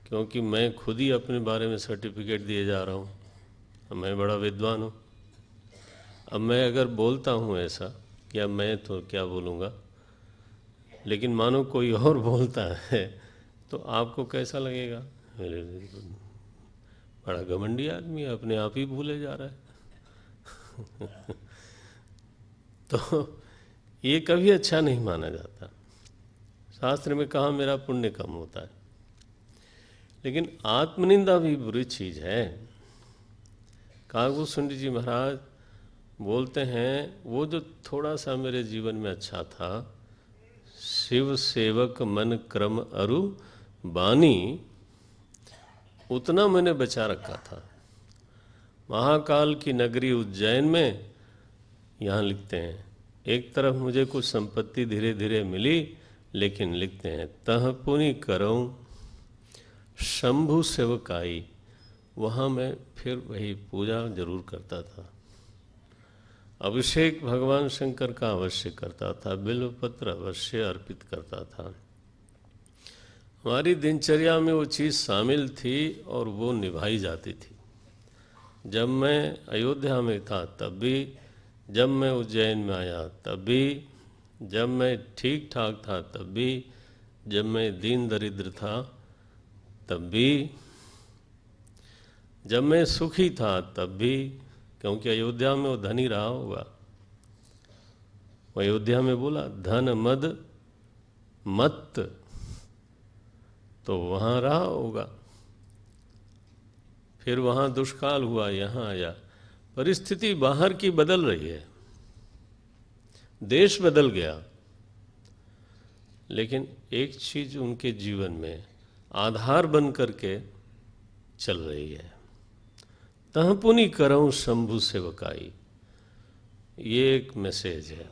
क्योंकि मैं खुद ही अपने बारे में सर्टिफिकेट दिए जा रहा हूँ, मैं बड़ा विद्वान हूँ। अब मैं अगर बोलता हूँ ऐसा कि अब मैं तो क्या बोलूँगा, लेकिन मानो कोई और बोलता है तो आपको कैसा लगेगा? बड़ा घमंडी आदमी है, अपने आप ही भूले जा रहा है। तो ये कभी अच्छा नहीं माना जाता। शास्त्र में कहा मेरा पुण्य कम होता है, लेकिन आत्मनिंदा भी बुरी चीज़ है। काकभूषुंडी जी महाराज बोलते हैं, वो जो थोड़ा सा मेरे जीवन में अच्छा था, शिव सेवक मन क्रम अरु बानी, उतना मैंने बचा रखा था। महाकाल की नगरी उज्जैन में, यहाँ लिखते हैं, एक तरफ मुझे कुछ संपत्ति धीरे धीरे मिली, लेकिन लिखते हैं तह पुनि करऊं शंभु सेवकाई, वहाँ मैं फिर वही पूजा जरूर करता था। अभिषेक भगवान शंकर का अवश्य करता था, बिल्वपत्र अवश्य अर्पित करता था। हमारी दिनचर्या में वो चीज़ शामिल थी और वो निभाई जाती थी। जब मैं अयोध्या में था तब भी, जब मैं उज्जैन में आया तब भी, जब मैं ठीक ठाक था तब भी, जब मैं दीन दरिद्र था तब भी, जब मैं सुखी था तब भी, क्योंकि अयोध्या में वो धनी रहा होगा। वो अयोध्या में बोला धन मद मत, तो वहाँ रहा होगा। फिर वहाँ दुष्काल हुआ, यहाँ आया। परिस्थिति बाहर की बदल रही है, देश बदल गया, लेकिन एक चीज उनके जीवन में आधार बन करके चल रही है, तह पुनि करऊं शंभु सेवकाई। ये एक मैसेज है।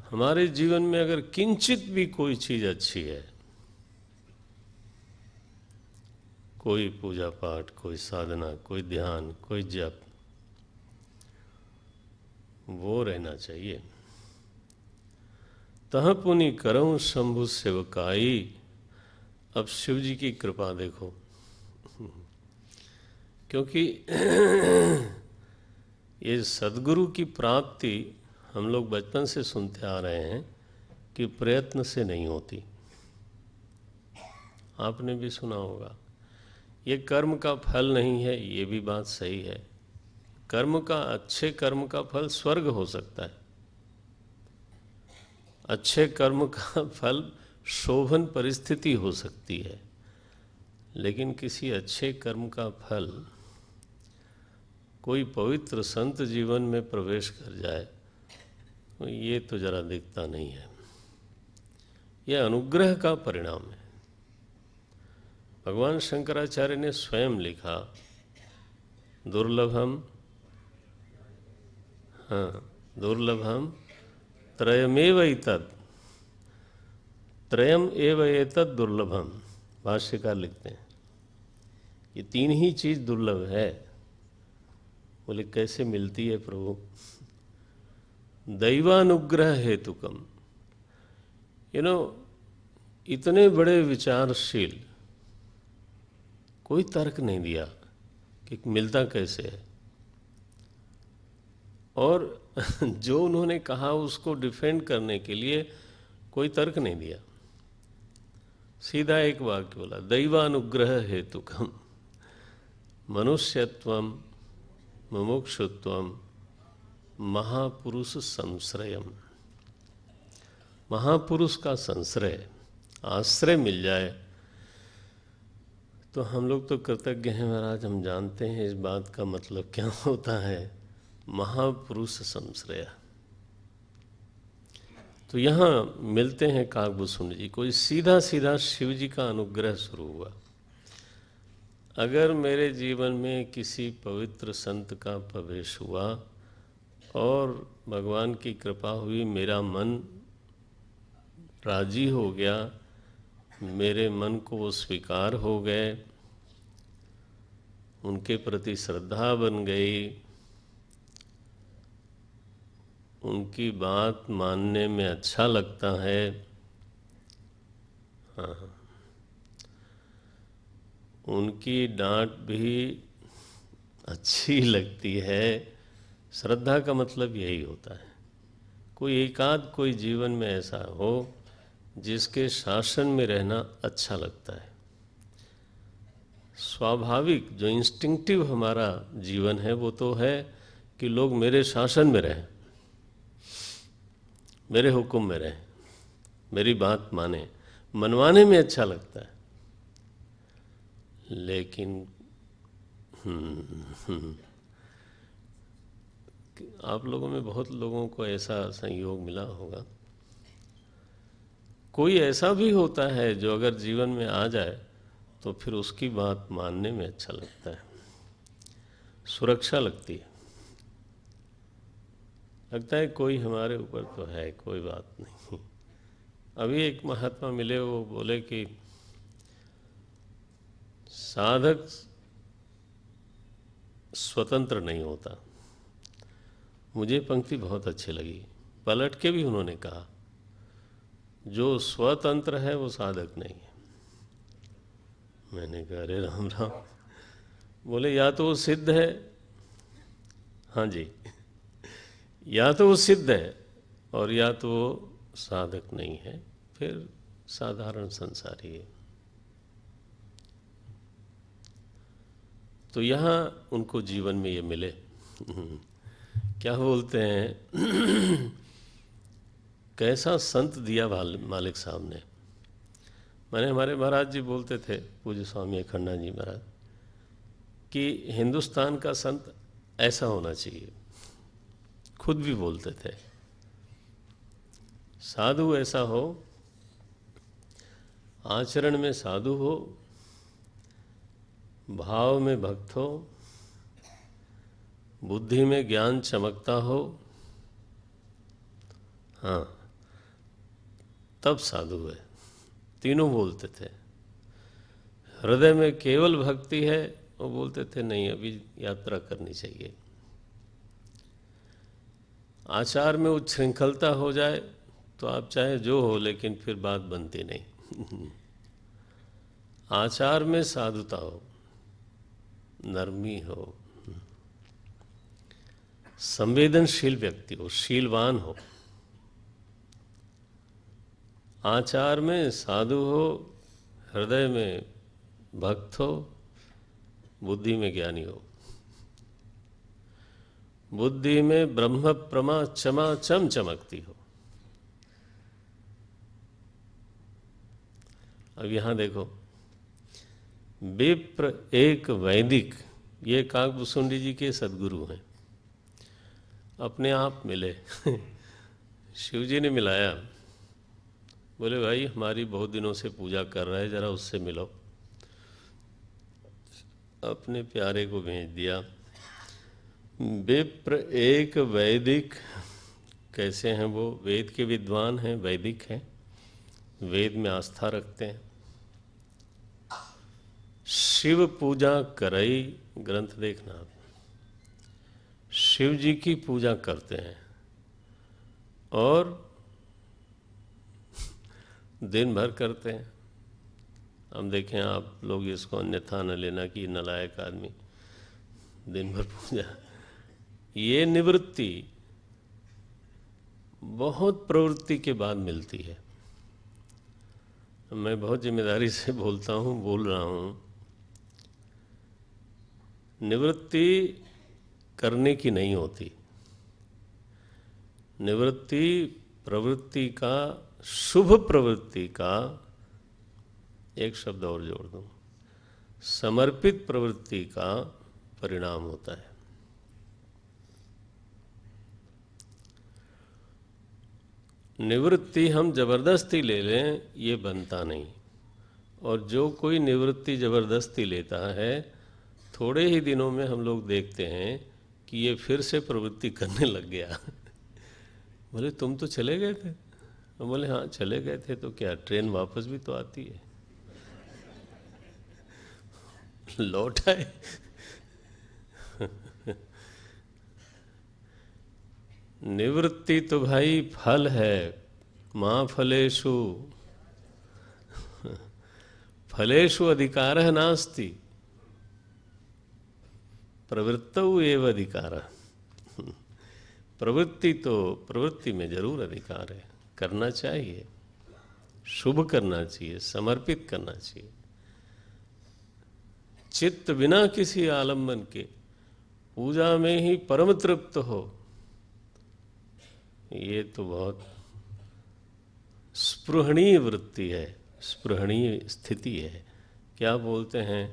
हमारे जीवन में अगर किंचित भी कोई चीज अच्छी है, कोई पूजा पाठ, कोई साधना, कोई ध्यान, कोई जप, वो रहना चाहिए। तह पुनि करऊं शंभु सेवकाई। अब शिव जी की कृपा देखो, क्योंकि ये सद्गुरु की प्राप्ति हम लोग बचपन से सुनते आ रहे हैं कि प्रयत्न से नहीं होती। आपने भी सुना होगा, ये कर्म का फल नहीं है, ये भी बात सही है। कर्म का, अच्छे कर्म का फल स्वर्ग हो सकता है। अच्छे कर्म का फल शोभन परिस्थिति हो सकती है, लेकिन किसी अच्छे कर्म का फल कोई पवित्र संत जीवन में प्रवेश कर जाए ये तो जरा दिखता नहीं है। यह अनुग्रह का परिणाम है। भगवान शंकराचार्य ने स्वयं लिखा, दुर्लभम, हाँ, दुर्लभम त्रयमेव एतत्, त्रयम एव एतत् दुर्लभम। भाष्यकार लिखते हैं ये तीन ही चीज दुर्लभ है। बोले कैसे मिलती है प्रभु? दैवानुग्रह हेतुकम। इतने बड़े विचारशील, कोई तर्क नहीं दिया कि मिलता कैसे है, और जो उन्होंने कहा उसको डिफेंड करने के लिए कोई तर्क नहीं दिया। सीधा एक वाक्य बोला, दैवानुग्रह हेतुकम मनुष्यत्वम मुमुक्षुत्वम महापुरुष संश्रयम। महापुरुष का संश्रय, आश्रय मिल जाए तो हम लोग तो कृतज्ञ हैं महाराज। हम जानते हैं इस बात का मतलब क्या होता है, महापुरुष संश्रय। तो यहाँ मिलते हैं काकभूषुंड जी को। सीधा सीधा शिव जी का अनुग्रह शुरू हुआ। अगर मेरे जीवन में किसी पवित्र संत का प्रवेश हुआ और भगवान की कृपा हुई, मेरा मन राजी हो गया, मेरे मन को वो स्वीकार हो गए, उनके प्रति श्रद्धा बन गई, उनकी बात मानने में अच्छा लगता है, हाँ, उनकी डांट भी अच्छी लगती है। श्रद्धा का मतलब यही होता है, कोई एकाध कोई जीवन में ऐसा हो जिसके शासन में रहना अच्छा लगता है। स्वाभाविक जो इंस्टिंक्टिव हमारा जीवन है वो तो है कि लोग मेरे शासन में रहें, मेरे हुक्म में रहें, मेरी बात माने, मनवाने में अच्छा लगता है। लेकिन आप लोगों में बहुत लोगों को ऐसा संयोग मिला होगा, कोई ऐसा भी होता है जो अगर जीवन में आ जाए तो फिर उसकी बात मानने में अच्छा लगता है, सुरक्षा लगती है, लगता है कोई हमारे ऊपर तो है, कोई बात नहीं। अभी एक महात्मा मिले, वो बोले कि साधक स्वतंत्र नहीं होता। मुझे पंक्ति बहुत अच्छी लगी, पलट के भी उन्होंने कहा जो स्वतंत्र है वो साधक नहीं है। मैंने कहा अरे राम राम। बोले या तो वो सिद्ध है, हाँ जी, या तो वो सिद्ध है और या तो वो साधक नहीं है, फिर साधारण संसारी है। तो यहाँ उनको जीवन में ये मिले। क्या बोलते हैं कैसा संत दिया मालिक साहब ने। मैंने, हमारे महाराज जी बोलते थे, पूज्य स्वामी अखंडा जी महाराज, कि हिंदुस्तान का संत ऐसा होना चाहिए। खुद भी बोलते थे, साधु ऐसा हो, आचरण में साधु हो, भाव में भक्त हो, बुद्धि में ज्ञान चमकता हो, हाँ तब साधु है। तीनों बोलते थे। हृदय में केवल भक्ति है, वो बोलते थे नहीं, अभी यात्रा करनी चाहिए। आचार में उच्छृंखलता हो जाए तो आप चाहे जो हो, लेकिन फिर बात बनती नहीं। आचार में साधुता हो, नरमी हो, संवेदनशील व्यक्ति हो, शीलवान हो, आचार में साधु हो, हृदय में भक्त हो, बुद्धि में ज्ञानी हो, बुद्धि में ब्रह्म प्रमा चमा चम चमकती हो। अब यहाँ देखो, विप्र एक वैदिक, ये काकभूषुंडी जी के सद्गुरु हैं, अपने आप मिले। शिव जी ने मिलाया, बोले भाई हमारी बहुत दिनों से पूजा कर रहा है, जरा उससे मिलो। अपने प्यारे को भेज दिया। विप्र एक वैदिक, कैसे हैं वो? वेद के विद्वान हैं, वैदिक हैं, वेद में आस्था रखते हैं। शिव पूजा करई, ग्रंथ देखना आप, शिव जी की पूजा करते हैं और दिन भर करते हैं। हम देखें, आप लोग इसको अन्यथा न लेना कि नालायक आदमी दिन भर पूजा। ये निवृत्ति बहुत प्रवृत्ति के बाद मिलती है। मैं बहुत जिम्मेदारी से बोलता हूँ, बोल रहा हूँ, निवृत्ति करने की नहीं होती। निवृत्ति प्रवृत्ति का, शुभ प्रवृत्ति का, एक शब्द और जोड़ दूँ, समर्पित प्रवृत्ति का परिणाम होता है। निवृत्ति हम जबरदस्ती ले लें ये बनता नहीं, और जो कोई निवृत्ति जबरदस्ती लेता है, थोड़े ही दिनों में हम लोग देखते हैं कि ये फिर से प्रवृत्ति करने लग गया। बोले तुम तो चले गए थे। बोले हाँ चले गए थे, तो क्या ट्रेन वापस भी तो आती है। लौट आए। निवृत्ति तो भाई फल है, माँ फलेषु फलेषु अधिकारः नास्ति, प्रवृत्तौ एव अधिकारः। प्रवृत्ति तो, प्रवृत्ति में जरूर अधिकार है, करना चाहिए, शुभ करना चाहिए, समर्पित करना चाहिए, चित्त बिना किसी आलम्बन के पूजा में ही परम तृप्त हो। ये तो बहुत स्पृहणीय वृत्ति है, स्पृहणीय स्थिति है। क्या बोलते हैं?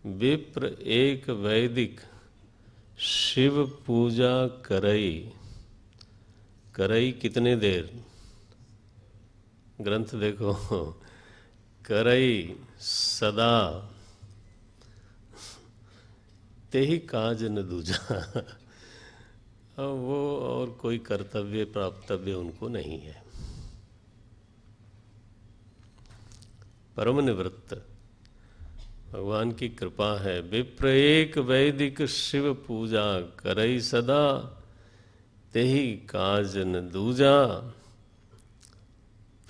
विप्र एक वैदिक शिव पूजा करई। करई कितने देर? ग्रंथ देखो, करई सदा तेहि काज न दूजा। अब वो और कोई कर्तव्य प्राप्तव्य उनको नहीं है। परम निवृत्त भगवान की कृपा है। विप्र एक वैदिक शिव पूजा करई सदा, तेहि काज न दूजा।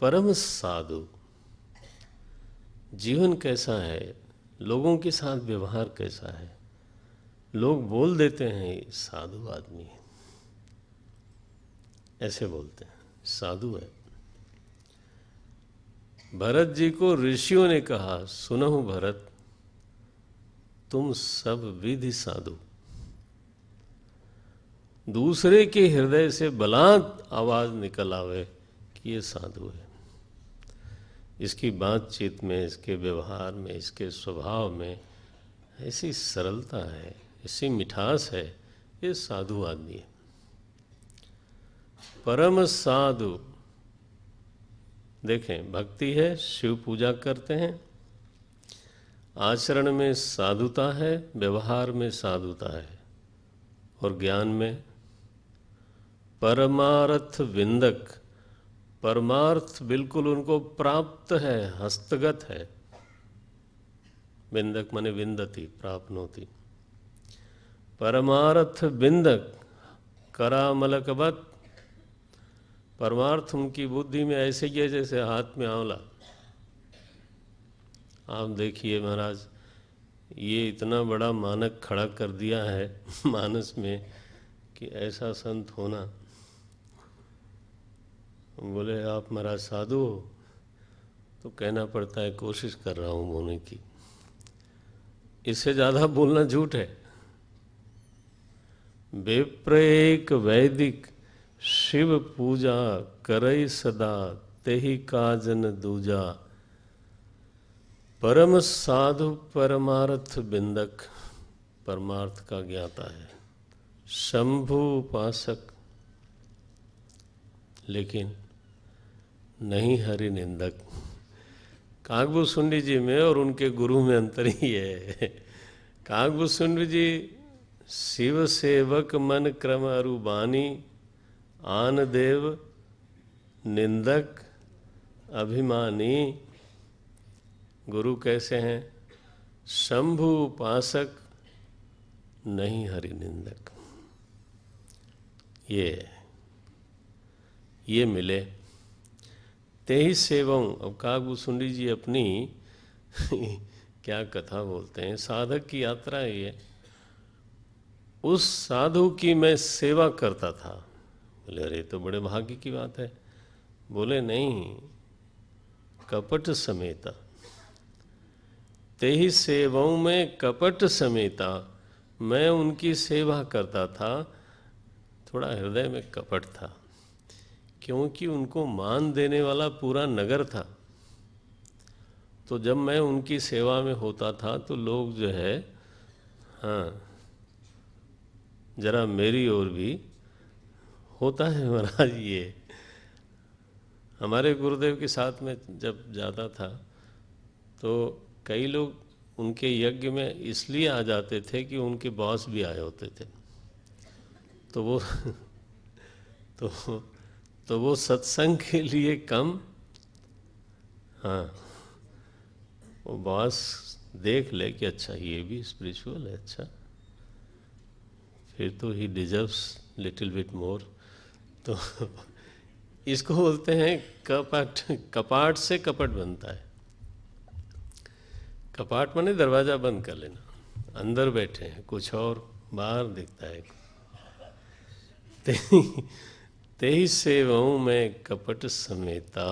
परम साधु, जीवन कैसा है, लोगों के साथ व्यवहार कैसा है, लोग बोल देते हैं साधु आदमी है, ऐसे बोलते हैं साधु है। भरत जी को ऋषियों ने कहा, सुनहु भरत तुम सब विधि साधु। दूसरे के हृदय से बलात् आवाज निकल आवे कि ये साधु है। इसकी बातचीत में, इसके व्यवहार में, इसके स्वभाव में ऐसी सरलता है, ऐसी मिठास है, ये साधु आदमी है। परम साधु, देखें भक्ति है, शिव पूजा करते हैं, आचरण में साधुता है, व्यवहार में साधुता है, और ज्ञान में परमार्थ विंदक। परमार्थ बिल्कुल उनको प्राप्त है, हस्तगत है। विंदक माने विंदती, प्राप्नोति। परमार्थ विंदक करामलकवत। परमार्थ उनकी बुद्धि में ऐसे ही है जैसे हाथ में आंवला। आप देखिए महाराज, ये इतना बड़ा मानक खड़ा कर दिया है मानस में कि ऐसा संत होना। बोले आप महाराज साधु हो, तो कहना पड़ता है कोशिश कर रहा हूँ बोलने की। इससे ज़्यादा बोलना झूठ है। विप्र एक वैदिक शिव पूजा करई सदा, तेहि काज न दूजा। परम साधु परमार्थ बिंदक, परमार्थ का ज्ञाता है। शंभु उपासक, लेकिन नहीं हरि निंदक। काकभूषुंडी जी में और उनके गुरु में अंतर ही है। काकभूषुंडी जी शिव सेवक मन क्रम अरुबानी, आन देव निंदक अभिमानी। गुरु कैसे हैं? शंभु उपासक नहीं हरि निंदक। ये मिले ते ही सेवाऊं। अब काकभूषुंडी जी अपनी क्या कथा बोलते हैं, साधक की यात्रा है ये। उस साधु की मैं सेवा करता था। बोले अरे तो बड़े भाग्य की बात है। बोले नहीं, कपट समेता ते ही सेवाऊं में कपट समेता। मैं उनकी सेवा करता था, थोड़ा हृदय में कपट था, क्योंकि उनको मान देने वाला पूरा नगर था। तो जब मैं उनकी सेवा में होता था तो लोग जो है, हाँ, जरा मेरी ओर भी होता है महाराज। ये हमारे गुरुदेव के साथ में जब जाता था तो कई लोग उनके यज्ञ में इसलिए आ जाते थे कि उनके बॉस भी आए होते थे। तो वो तो वो सत्संग के लिए कम, हाँ, वो बॉस देख ले कि अच्छा ये भी स्पिरिचुअल है, अच्छा फिर तो ही डिजर्व्स लिटिल बिट मोर। तो इसको बोलते हैं कपट। कपाट से कपट बनता है। कपाट माने दरवाजा बंद कर लेना, अंदर बैठे हैं कुछ और बाहर दिखता है। ते ही सेवाऊं में कपट समेता,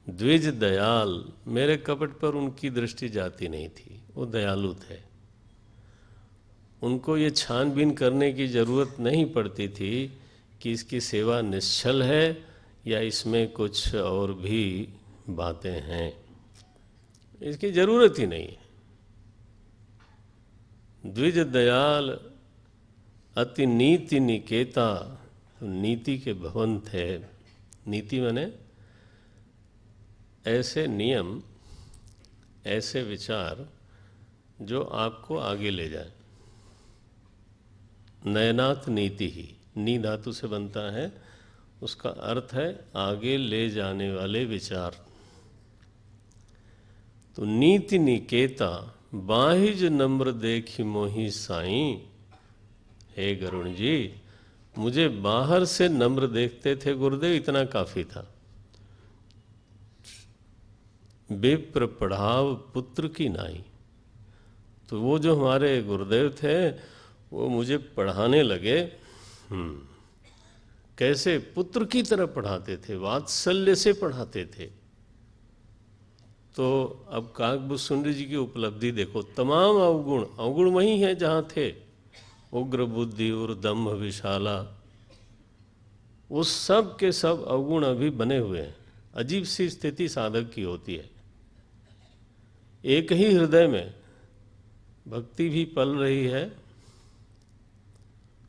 द्विज दयाल। मेरे कपट पर उनकी दृष्टि जाती नहीं थी, वो दयालु थे। उनको ये छानबीन करने की जरूरत नहीं पड़ती थी कि इसकी सेवा निश्चल है या इसमें कुछ और भी बातें हैं, इसकी जरूरत ही नहीं है। द्विज दयाल अति नीति निकेता। नीति के भवन थे। नीति माने ऐसे नियम, ऐसे विचार जो आपको आगे ले जाए। नयनात् नीति ही, नी धातु से बनता है, उसका अर्थ है आगे ले जाने वाले विचार। तो नीति निकेता बाहिज नम्र देखी मोही साईं। हे गरुण जी, मुझे बाहर से नम्र देखते थे गुरुदेव, इतना काफी था। विप्र पढ़ाव पुत्र की नाई। तो वो जो हमारे गुरुदेव थे वो मुझे पढ़ाने लगे। कैसे? पुत्र की तरह पढ़ाते थे, वात्सल्य से पढ़ाते थे। तो अब काकभूषुंडी जी की उपलब्धि देखो। तमाम अवगुण, अवगुण वही हैं जहाँ थे। उग्र बुद्धि और दम्भ विशाला, वो सब के सब अवगुण अभी बने हुए हैं। अजीब सी स्थिति साधक की होती है। एक ही हृदय में भक्ति भी पल रही है।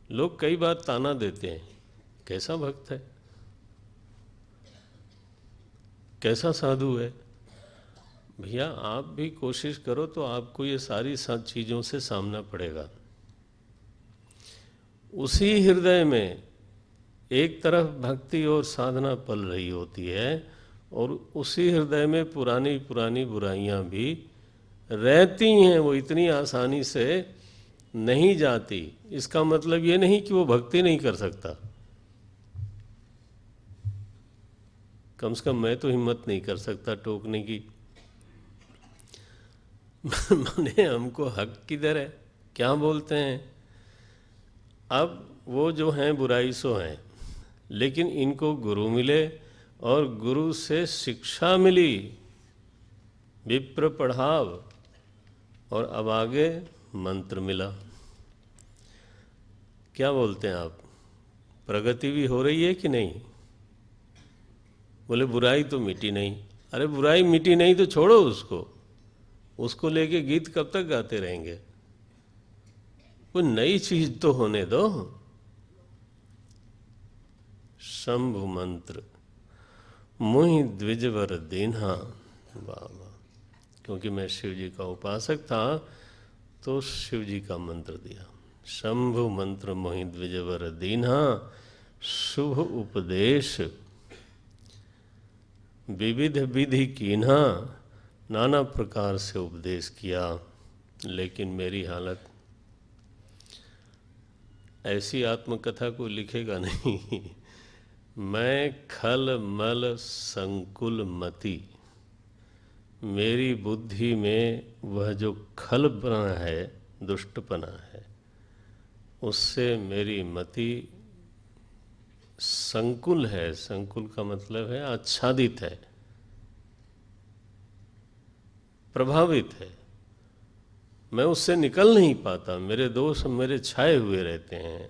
लोग कई बार ताना देते हैं, कैसा भक्त है, कैसा साधु है। भैया आप भी कोशिश करो तो आपको ये सारी चीज़ों से सामना पड़ेगा। उसी हृदय में एक तरफ भक्ति और साधना पल रही होती है और उसी हृदय में पुरानी पुरानी बुराइयां भी रहती हैं। वो इतनी आसानी से नहीं जाती। इसका मतलब ये नहीं कि वो भक्ति नहीं कर सकता। कम से कम मैं तो हिम्मत नहीं कर सकता टोकने की। माने हमको हक किधर है, क्या बोलते हैं। अब वो जो हैं बुराई सो हैं, लेकिन इनको गुरु मिले और गुरु से शिक्षा मिली, विप्र पढ़ाव, और अब आगे मंत्र मिला। क्या बोलते हैं आप, प्रगति भी हो रही है कि नहीं? बोले बुराई तो मिटी नहीं। अरे बुराई मिटी नहीं तो छोड़ो उसको लेके गीत कब तक गाते रहेंगे? कोई नई चीज तो होने दो। शंभु मंत्र मुहि द्विजवर दीन्हा। वाह वाह। क्योंकि मैं शिव जी का उपासक था तो शिव जी का मंत्र दिया, शंभु मंत्र मोहि द्विजवर दीन्हा, शुभ उपदेश विविध विधि कीन्हा। नाना प्रकार से उपदेश किया, लेकिन मेरी हालत, ऐसी आत्मकथा को लिखेगा नहीं। मैं खल मल संकुल मति, मेरी बुद्धि में वह जो खलपना है, दुष्टपना है, उससे मेरी मति संकुल है। संकुल का मतलब है आच्छादित है, प्रभावित है। मैं उससे निकल नहीं पाता, मेरे दोष मेरे छाए हुए रहते हैं।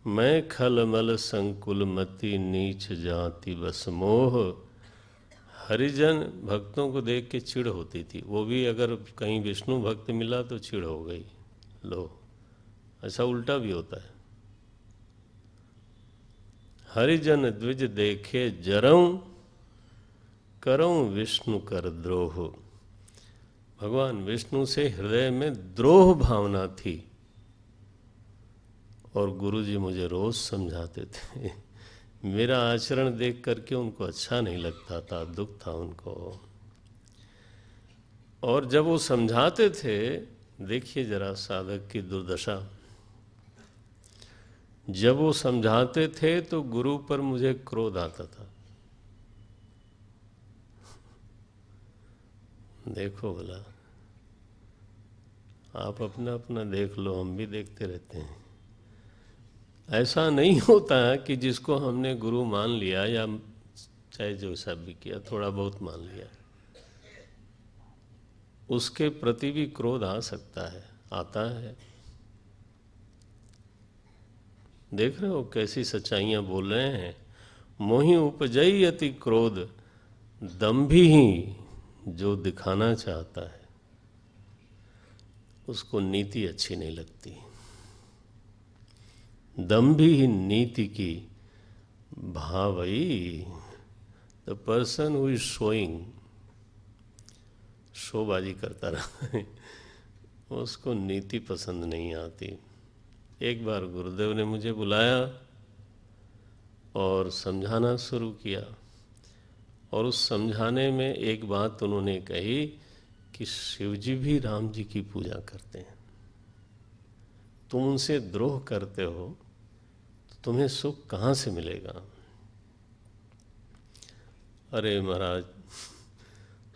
मैं खलमल संकुल मति, नीच जाति बस मोह। हरिजन भक्तों को देख के चिढ़ होती थी, वो भी अगर कहीं विष्णु भक्त मिला तो चिढ़ हो गई। लो, ऐसा उल्टा भी होता है। हरिजन द्विज देखे जरऊं, करऊं विष्णु कर द्रोह। भगवान विष्णु से हृदय में द्रोह भावना थी, और गुरुजी मुझे रोज समझाते थे। मेरा आचरण देख करके उनको अच्छा नहीं लगता था, दुख था उनको। और जब वो समझाते थे, देखिए जरा साधक की दुर्दशा, जब वो समझाते थे तो गुरु पर मुझे क्रोध आता था। देखो भला, आप अपना अपना देख लो, हम भी देखते रहते हैं। ऐसा नहीं होता है कि जिसको हमने गुरु मान लिया, या चाहे जो सा भी किया, थोड़ा बहुत मान लिया, उसके प्रति भी क्रोध आ सकता है, आता है। देख रहे हो कैसी सच्चाइयाँ बोल रहे हैं। मोहि उपजई अति क्रोध, दंभी ही जो दिखाना चाहता है उसको नीति अच्छी नहीं लगती। दंभी ही नीति की भावई। The person who is showing, शोबाजी करता रहा है, उसको नीति पसंद नहीं आती। एक बार गुरुदेव ने मुझे बुलाया और समझाना शुरू किया, और उस समझाने में एक बात उन्होंने कही कि शिव जी भी राम जी की पूजा करते हैं, तुम उनसे द्रोह करते हो तो तुम्हें सुख कहाँ से मिलेगा। अरे महाराज,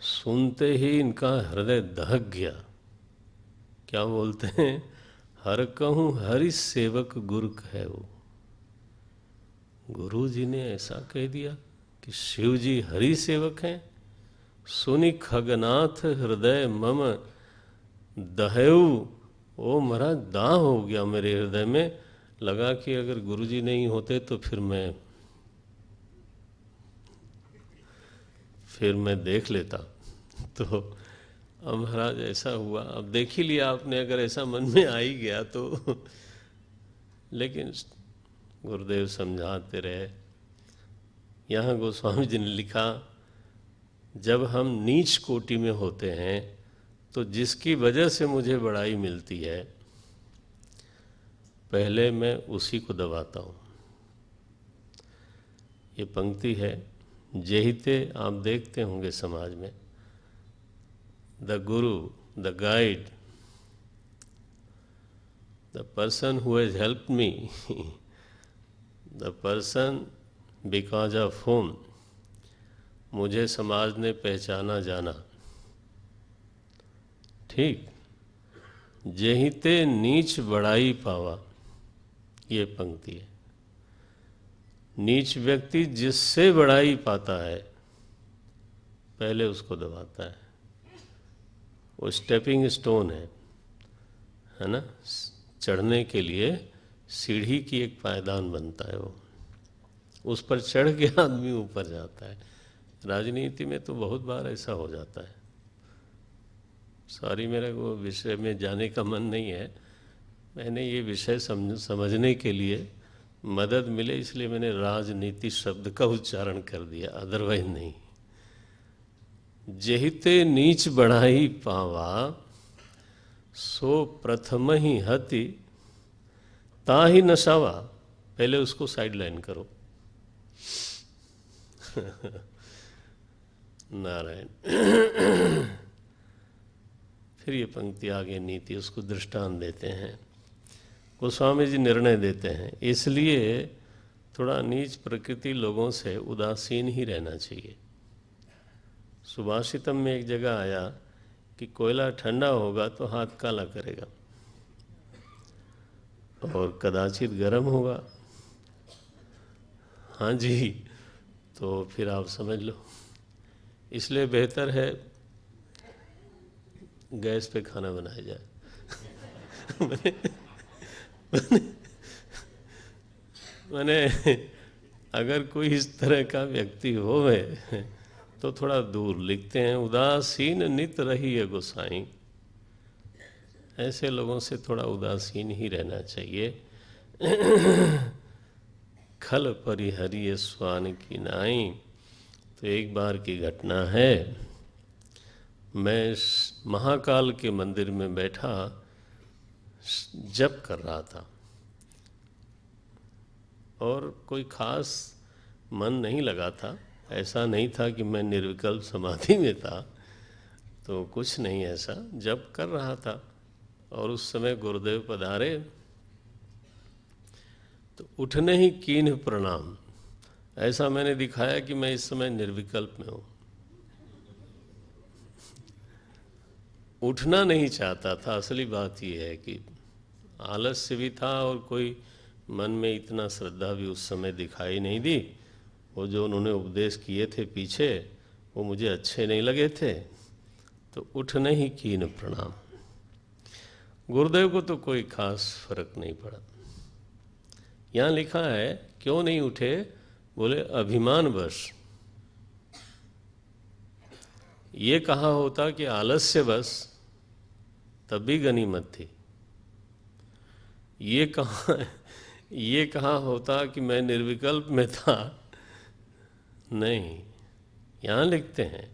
सुनते ही इनका हृदय दहक गया। क्या बोलते हैं, हर कहूँ हरि सेवक गुरु है वो। गुरु जी ने ऐसा कह दिया कि शिव जी हरि सेवक हैं। सुनि खगनाथ हृदय मम दहेऊ। ओ महाराज, दाह हो गया मेरे हृदय में। लगा कि अगर गुरु जी नहीं होते तो फिर मैं देख लेता। तो अब महाराज ऐसा हुआ, अब देख ही लिया आपने, अगर ऐसा मन में आ ही गया तो। लेकिन गुरुदेव समझाते रहे। यहाँ गोस्वामी जी ने लिखा, जब हम नीच कोटि में होते हैं तो जिसकी वजह से मुझे बड़ाई मिलती है, पहले मैं उसी को दबाता हूँ। ये पंक्ति है, जेहिते आप देखते होंगे समाज में, the Guru, the guide, the person who has helped me, the person because of home मुझे समाज ने पहचाना जाना। ठीक, जेहिते नीच बड़ाई पावा, ये पंक्ति है। नीच व्यक्ति जिससे बड़ाई पाता है, पहले उसको दबाता है। वो स्टेपिंग स्टोन है ना, चढ़ने के लिए सीढ़ी की एक पायदान बनता है। वो उस पर चढ़ के आदमी ऊपर जाता है। राजनीति में तो बहुत बार ऐसा हो जाता है। सॉरी, मेरे को विषय में जाने का मन नहीं है। मैंने ये विषय समझने के लिए मदद मिले इसलिए मैंने राजनीति शब्द का उच्चारण कर दिया, अदरवाइज नहीं। जेहिते नीच बढ़ाई पावा, सो प्रथम ही हति ताहि नशावा। पहले उसको साइड लाइन करो। नारायण। फिर ये पंक्ति आगे नीति उसको दृष्टांत देते हैं, गोस्वामी जी निर्णय देते हैं। इसलिए थोड़ा नीच प्रकृति लोगों से उदासीन ही रहना चाहिए। सुभाषितम में एक जगह आया कि कोयला ठंडा होगा तो हाथ काला करेगा और कदाचित गर्म होगा। हाँ जी, तो फिर आप समझ लो। इसलिए बेहतर है गैस पे खाना बनाया जाए। मैंने अगर कोई इस तरह का व्यक्ति होवे तो थोड़ा दूर। लिखते हैं उदासीन नित रही है गोसाई। ऐसे लोगों से थोड़ा उदासीन ही रहना चाहिए। खल परिहरिय स्वान की नाई। तो एक बार की घटना है, मैं महाकाल के मंदिर में बैठा जप कर रहा था और कोई खास मन नहीं लगा था। ऐसा नहीं था कि मैं निर्विकल्प समाधि में था, तो कुछ नहीं, ऐसा जप कर रहा था। और उस समय गुरुदेव पधारे तो उठने ही कीन्ह प्रणाम। ऐसा मैंने दिखाया कि मैं इस समय निर्विकल्प में हूँ। उठना नहीं चाहता था। असली बात यह है कि आलस्य भी था और कोई मन में इतना श्रद्धा भी उस समय दिखाई नहीं दी। वो जो उन्होंने उपदेश किए थे पीछे, वो मुझे अच्छे नहीं लगे थे, तो उठने ही कीन्ह प्रणाम। गुरुदेव को तो कोई खास फर्क नहीं पड़ा। यहाँ लिखा है क्यों नहीं उठे, बोले अभिमान वश। ये कहा होता कि आलस्य बस, तब भी गनीमत थी। ये कहा होता कि मैं निर्विकल्प में था, नहीं। यहाँ लिखते हैं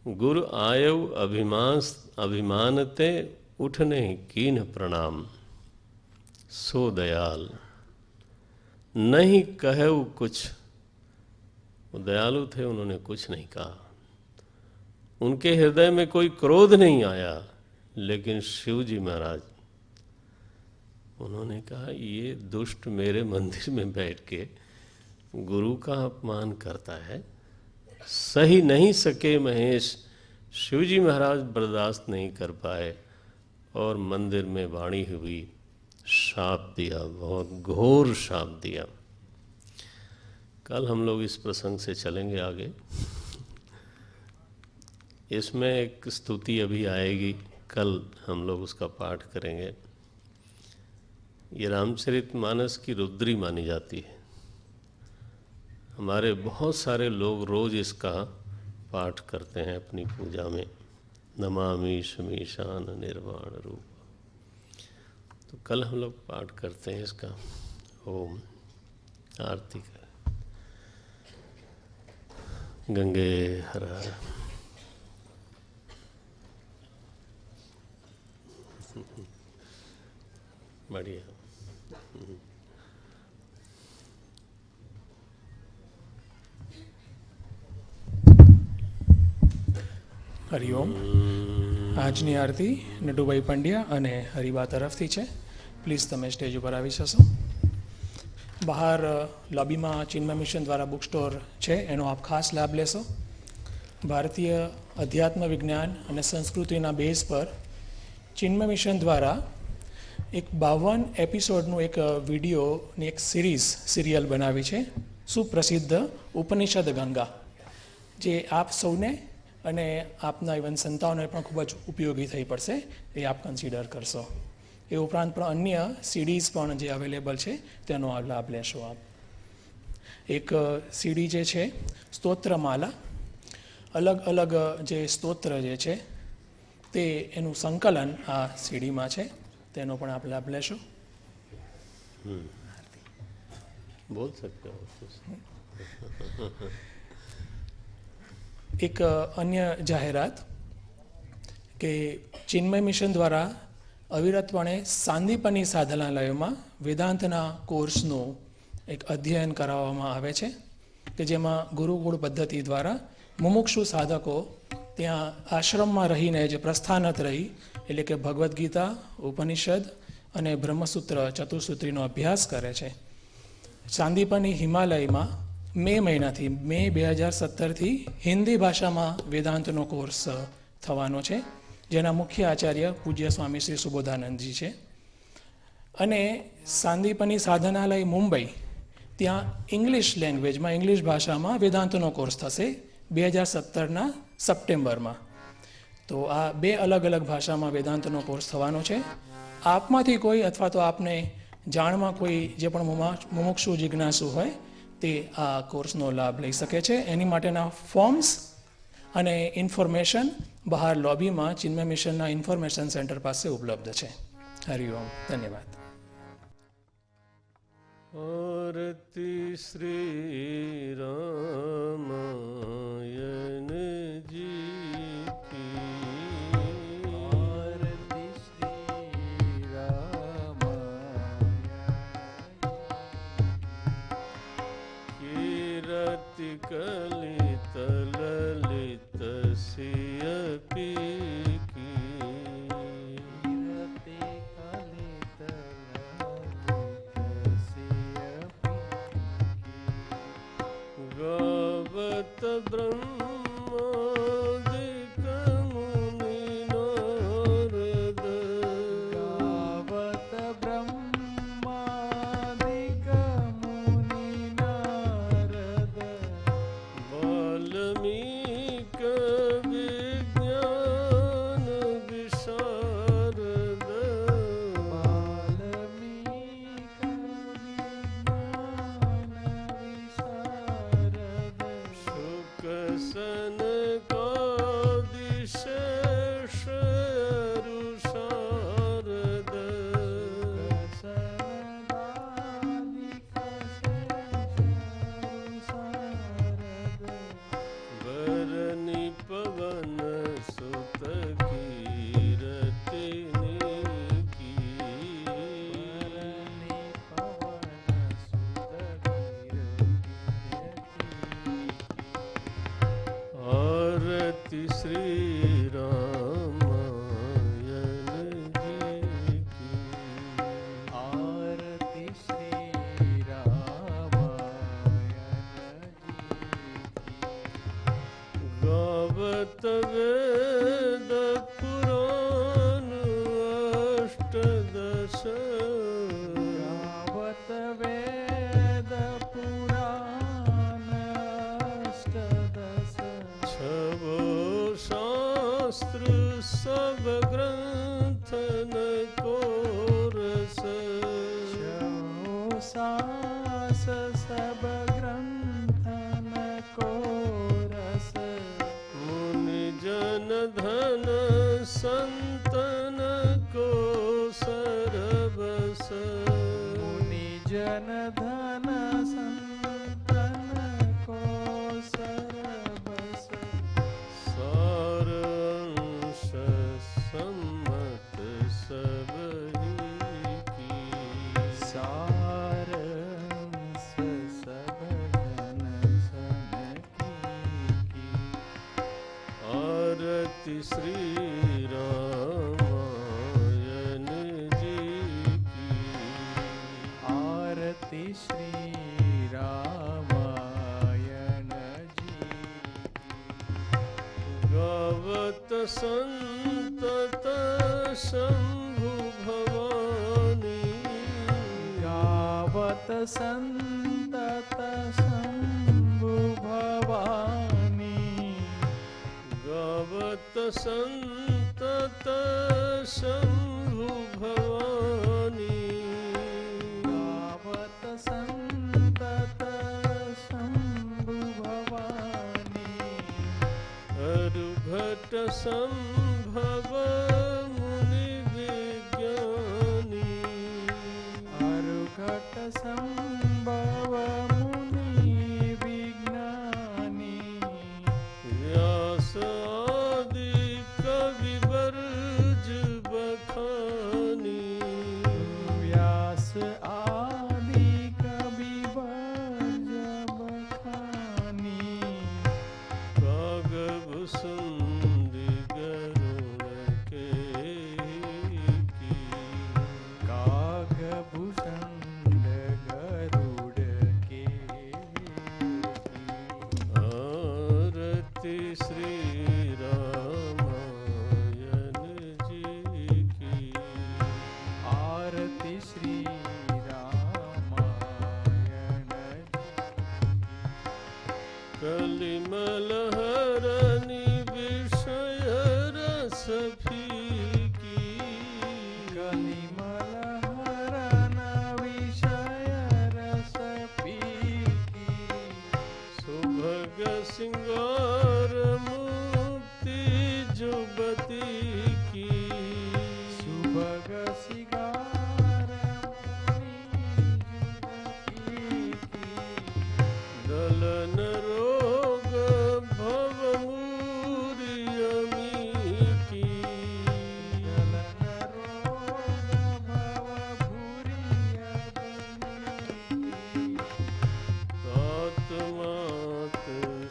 गुरु आयु अभिमानते उठने कीन्ह प्रणाम। सो दयाल नहीं कहु कुछ। वो दयालु थे, उन्होंने कुछ नहीं कहा। उनके हृदय में कोई क्रोध नहीं आया, लेकिन शिव जी महाराज, उन्होंने कहा ये दुष्ट मेरे मंदिर में बैठ के गुरु का अपमान करता है, सही नहीं सके महेश। शिव जी महाराज बर्दाश्त नहीं कर पाए और मंदिर में वाणी हुई, शाप दिया, बहुत घोर शाप दिया। कल हम लोग इस प्रसंग से चलेंगे आगे। इसमें एक स्तुति अभी आएगी, कल हम लोग उसका पाठ करेंगे। ये रामचरितमानस की रुद्री मानी जाती है। हमारे बहुत सारे लोग रोज इसका पाठ करते हैं अपनी पूजा में। नमामि शमीशान निर्वाण रूप। तो कल हम लोग पाठ करते हैं इसका। ओम आरती कर। गंगे हर हर। बढ़िया। હરિઓમ. આજની આરતી નટુભાઈ પંડ્યા અને હરિબા તરફથી છે. પ્લીઝ તમે સ્ટેજ ઉપર આવી જશો. બહાર લોબીમાં ચિન્મય મિશન દ્વારા બુક સ્ટોર છે, એનો આપ ખાસ લાભ લેશો. ભારતીય અધ્યાત્મ વિજ્ઞાન અને સંસ્કૃતિના બેઝ પર ચિન્મય મિશન દ્વારા એક 52 એપિસોડનું એક વિડીયોની એક સિરિયલ બનાવી છે, સુપ્રસિદ્ધ ઉપનિષદ ગંગા, જે આપ સૌને અને આપના ઇવન સંતાનોને પણ ખૂબ જ ઉપયોગી થઈ પડશે, એ આપ કન્સિડર કરશો. એ ઉપરાંત પણ અન્ય સીડીઝ પણ જે અવેલેબલ છે તેનો લાભ લેશો આપ. એક સીડી જે છે સ્તોત્રમાલા, અલગ અલગ જે સ્તોત્ર જે છે તે એનું સંકલન આ સીડીમાં છે, તેનો પણ આપ લાભ લેશો. बोल सकते हो कुछ? એક અન્ય જાહેરાત કે ચિન્મય મિશન દ્વારા અવિરતપણે સાંદીપની સાધનાલયોમાં વેદાંતના કોર્સનું એક અધ્યયન કરાવવામાં આવે છે કે જેમાં ગુરુકુળ પદ્ધતિ દ્વારા મુમુક્ષુ સાધકો ત્યાં આશ્રમમાં રહીને જે પ્રસ્થાનત રહી એટલે કે ભગવદ્ ગીતા, ઉપનિષદ અને બ્રહ્મસૂત્ર ચતુસૂત્રીનો અભ્યાસ કરે છે. સાંદીપની હિમાલયમાં મે મહિનાથી મે 2017થી હિન્દી ભાષામાં વેદાંતનો કોર્સ થવાનો છે, જેના મુખ્ય આચાર્ય પૂજ્ય સ્વામી શ્રી સુબોધાનંદજી છે. અને સાંદીપની સાધનાલય મુંબઈ ત્યાં ઇંગ્લિશ લેંગ્વેજમાં, ઇંગ્લિશ ભાષામાં વેદાંતનો કોર્સ થશે 2017ના સપ્ટેમ્બરમાં. તો આ બે અલગ અલગ ભાષામાં વેદાંતનો કોર્સ થવાનો છે. આપમાંથી કોઈ અથવા તો આપને જાણમાં કોઈ જે પણ મુમુક્ષુ જિજ્ઞાસુ હોય તે આ કોર્સનો લાભ લઈ શકે છે. એની માટેના ફોર્મ્સ અને ઇન્ફોર્મેશન બહાર લોબીમાં ચિન્મય મિશનના ઇન્ફોર્મેશન સેન્ટર પાસે ઉપલબ્ધ છે. હરિઓમ, ધન્યવાદ. આરતી શ્રી રામાયણ જી કી, આરતી શ્રી રામાયણ કીર્તિ કલિત લલિત સિય બ્રહ્માદિક મુનિ નારદ, ગાવત બ્રહ્માદિક મુનિ નારદ, વાલ્મીક વિજ્ઞાન વિશારદ, વાલ્મીક વિજ્ઞાન વિશારદ, શુક સનકાદિશેષ ઋષારદ, વરની પવન સુત કીર્તિની કી, આરતી શ્રી રામાયણ જી કી, આરતી શ્રી રામાયણ ગાવત વેદ પુરાણ અષ્ટદશ, ગાવત વેદ પુરાણ અષ્ટદશ, છવો શાસ્ત્ર સબ ગ્રંથન કોરસ, સાસ સબ ગ્રંથન કોરસ, મુનિ જન ધન સંતન કો સરબસ, મુનિ જન ધન સંતન કો સરબસ, સારાંશ સંમત સબહી કી, સારંસ સબ જન સન કી, આરતી શ્રી રામાયણ જી કી, આરતી શ્રી રામાયણ જી ગાવત સંતત શંભુ ભવાની, ગાવત સંતત શંભુ ભવાની, ગાવત સંતત શંભુ ભવાની, ગાવત સંતત શંભુ ભવાની, અરુભટ સંભવ મુનિ વિજ્ઞાની, અરુઘટ સંભવ आदि कवि वर्ज बखानी कागभूषुंड गरुड़ के की कागभूषण गरुड़ के आरती श्री रामायण जी की आरती श्री रामायण कलिमल हरनि विषय रस फीकी कलिमल हरन विषय रस पीकी सुभग सिंगार मुक्ति जुबती की सुभग सिगार दलन रोग भव मूर्यमी की तात मात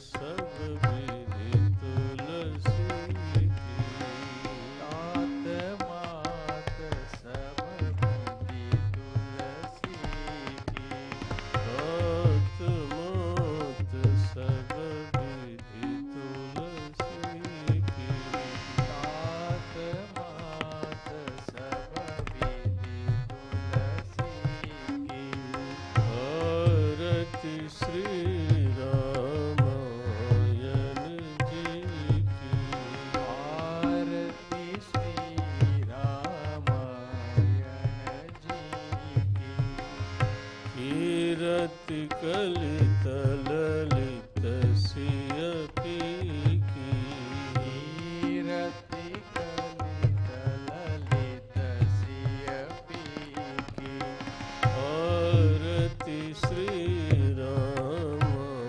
सब विधि तुलसी की तात मात सब विधि तुलसी की तात मात सब विधि तुलसी की तात मात सब विधि तुलसी की आरती श्री रामायण जी की आरती श्री रामायण जी की कीरति कलित ललित सिय पीकी कीरति कलित ललित सिय पीकी आरती श्री रामायण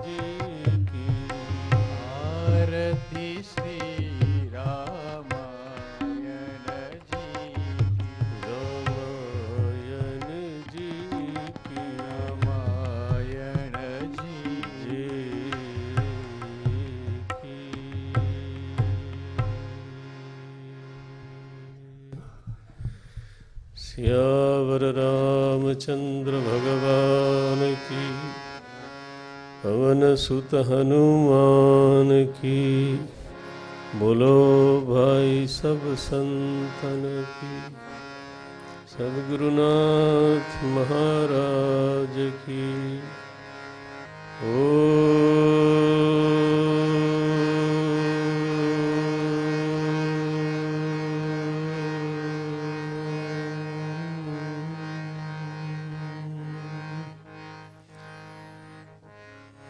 जी की आरती श्री रामायण जी रामायण जी की रामायण जी जी की सियावर रामचंद्र भगवान की पवन सुत हनुमान की बोलो भाई सब संतन की सद्गुरुनाथ महाराज की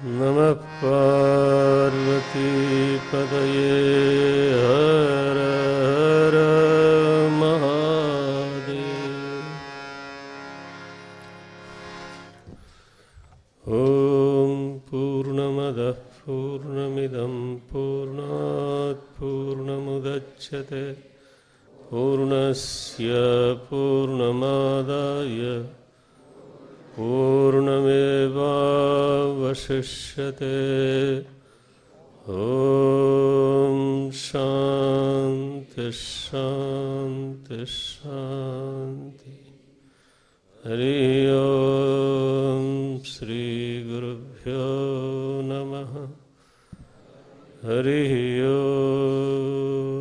नमः पार्वती पदये हर हर महादेव। ॐ पूर्णमदः पूर्णमिदं पूर्णात् पूर्णमुदच्यते पूर्णस्य पूर्णमादाय पूर्णमेवावशिष्यते। ॐ शान्ति शान्ति शान्ति। हरि ओम श्री गुरुभ्यो नमः। हरि ओम।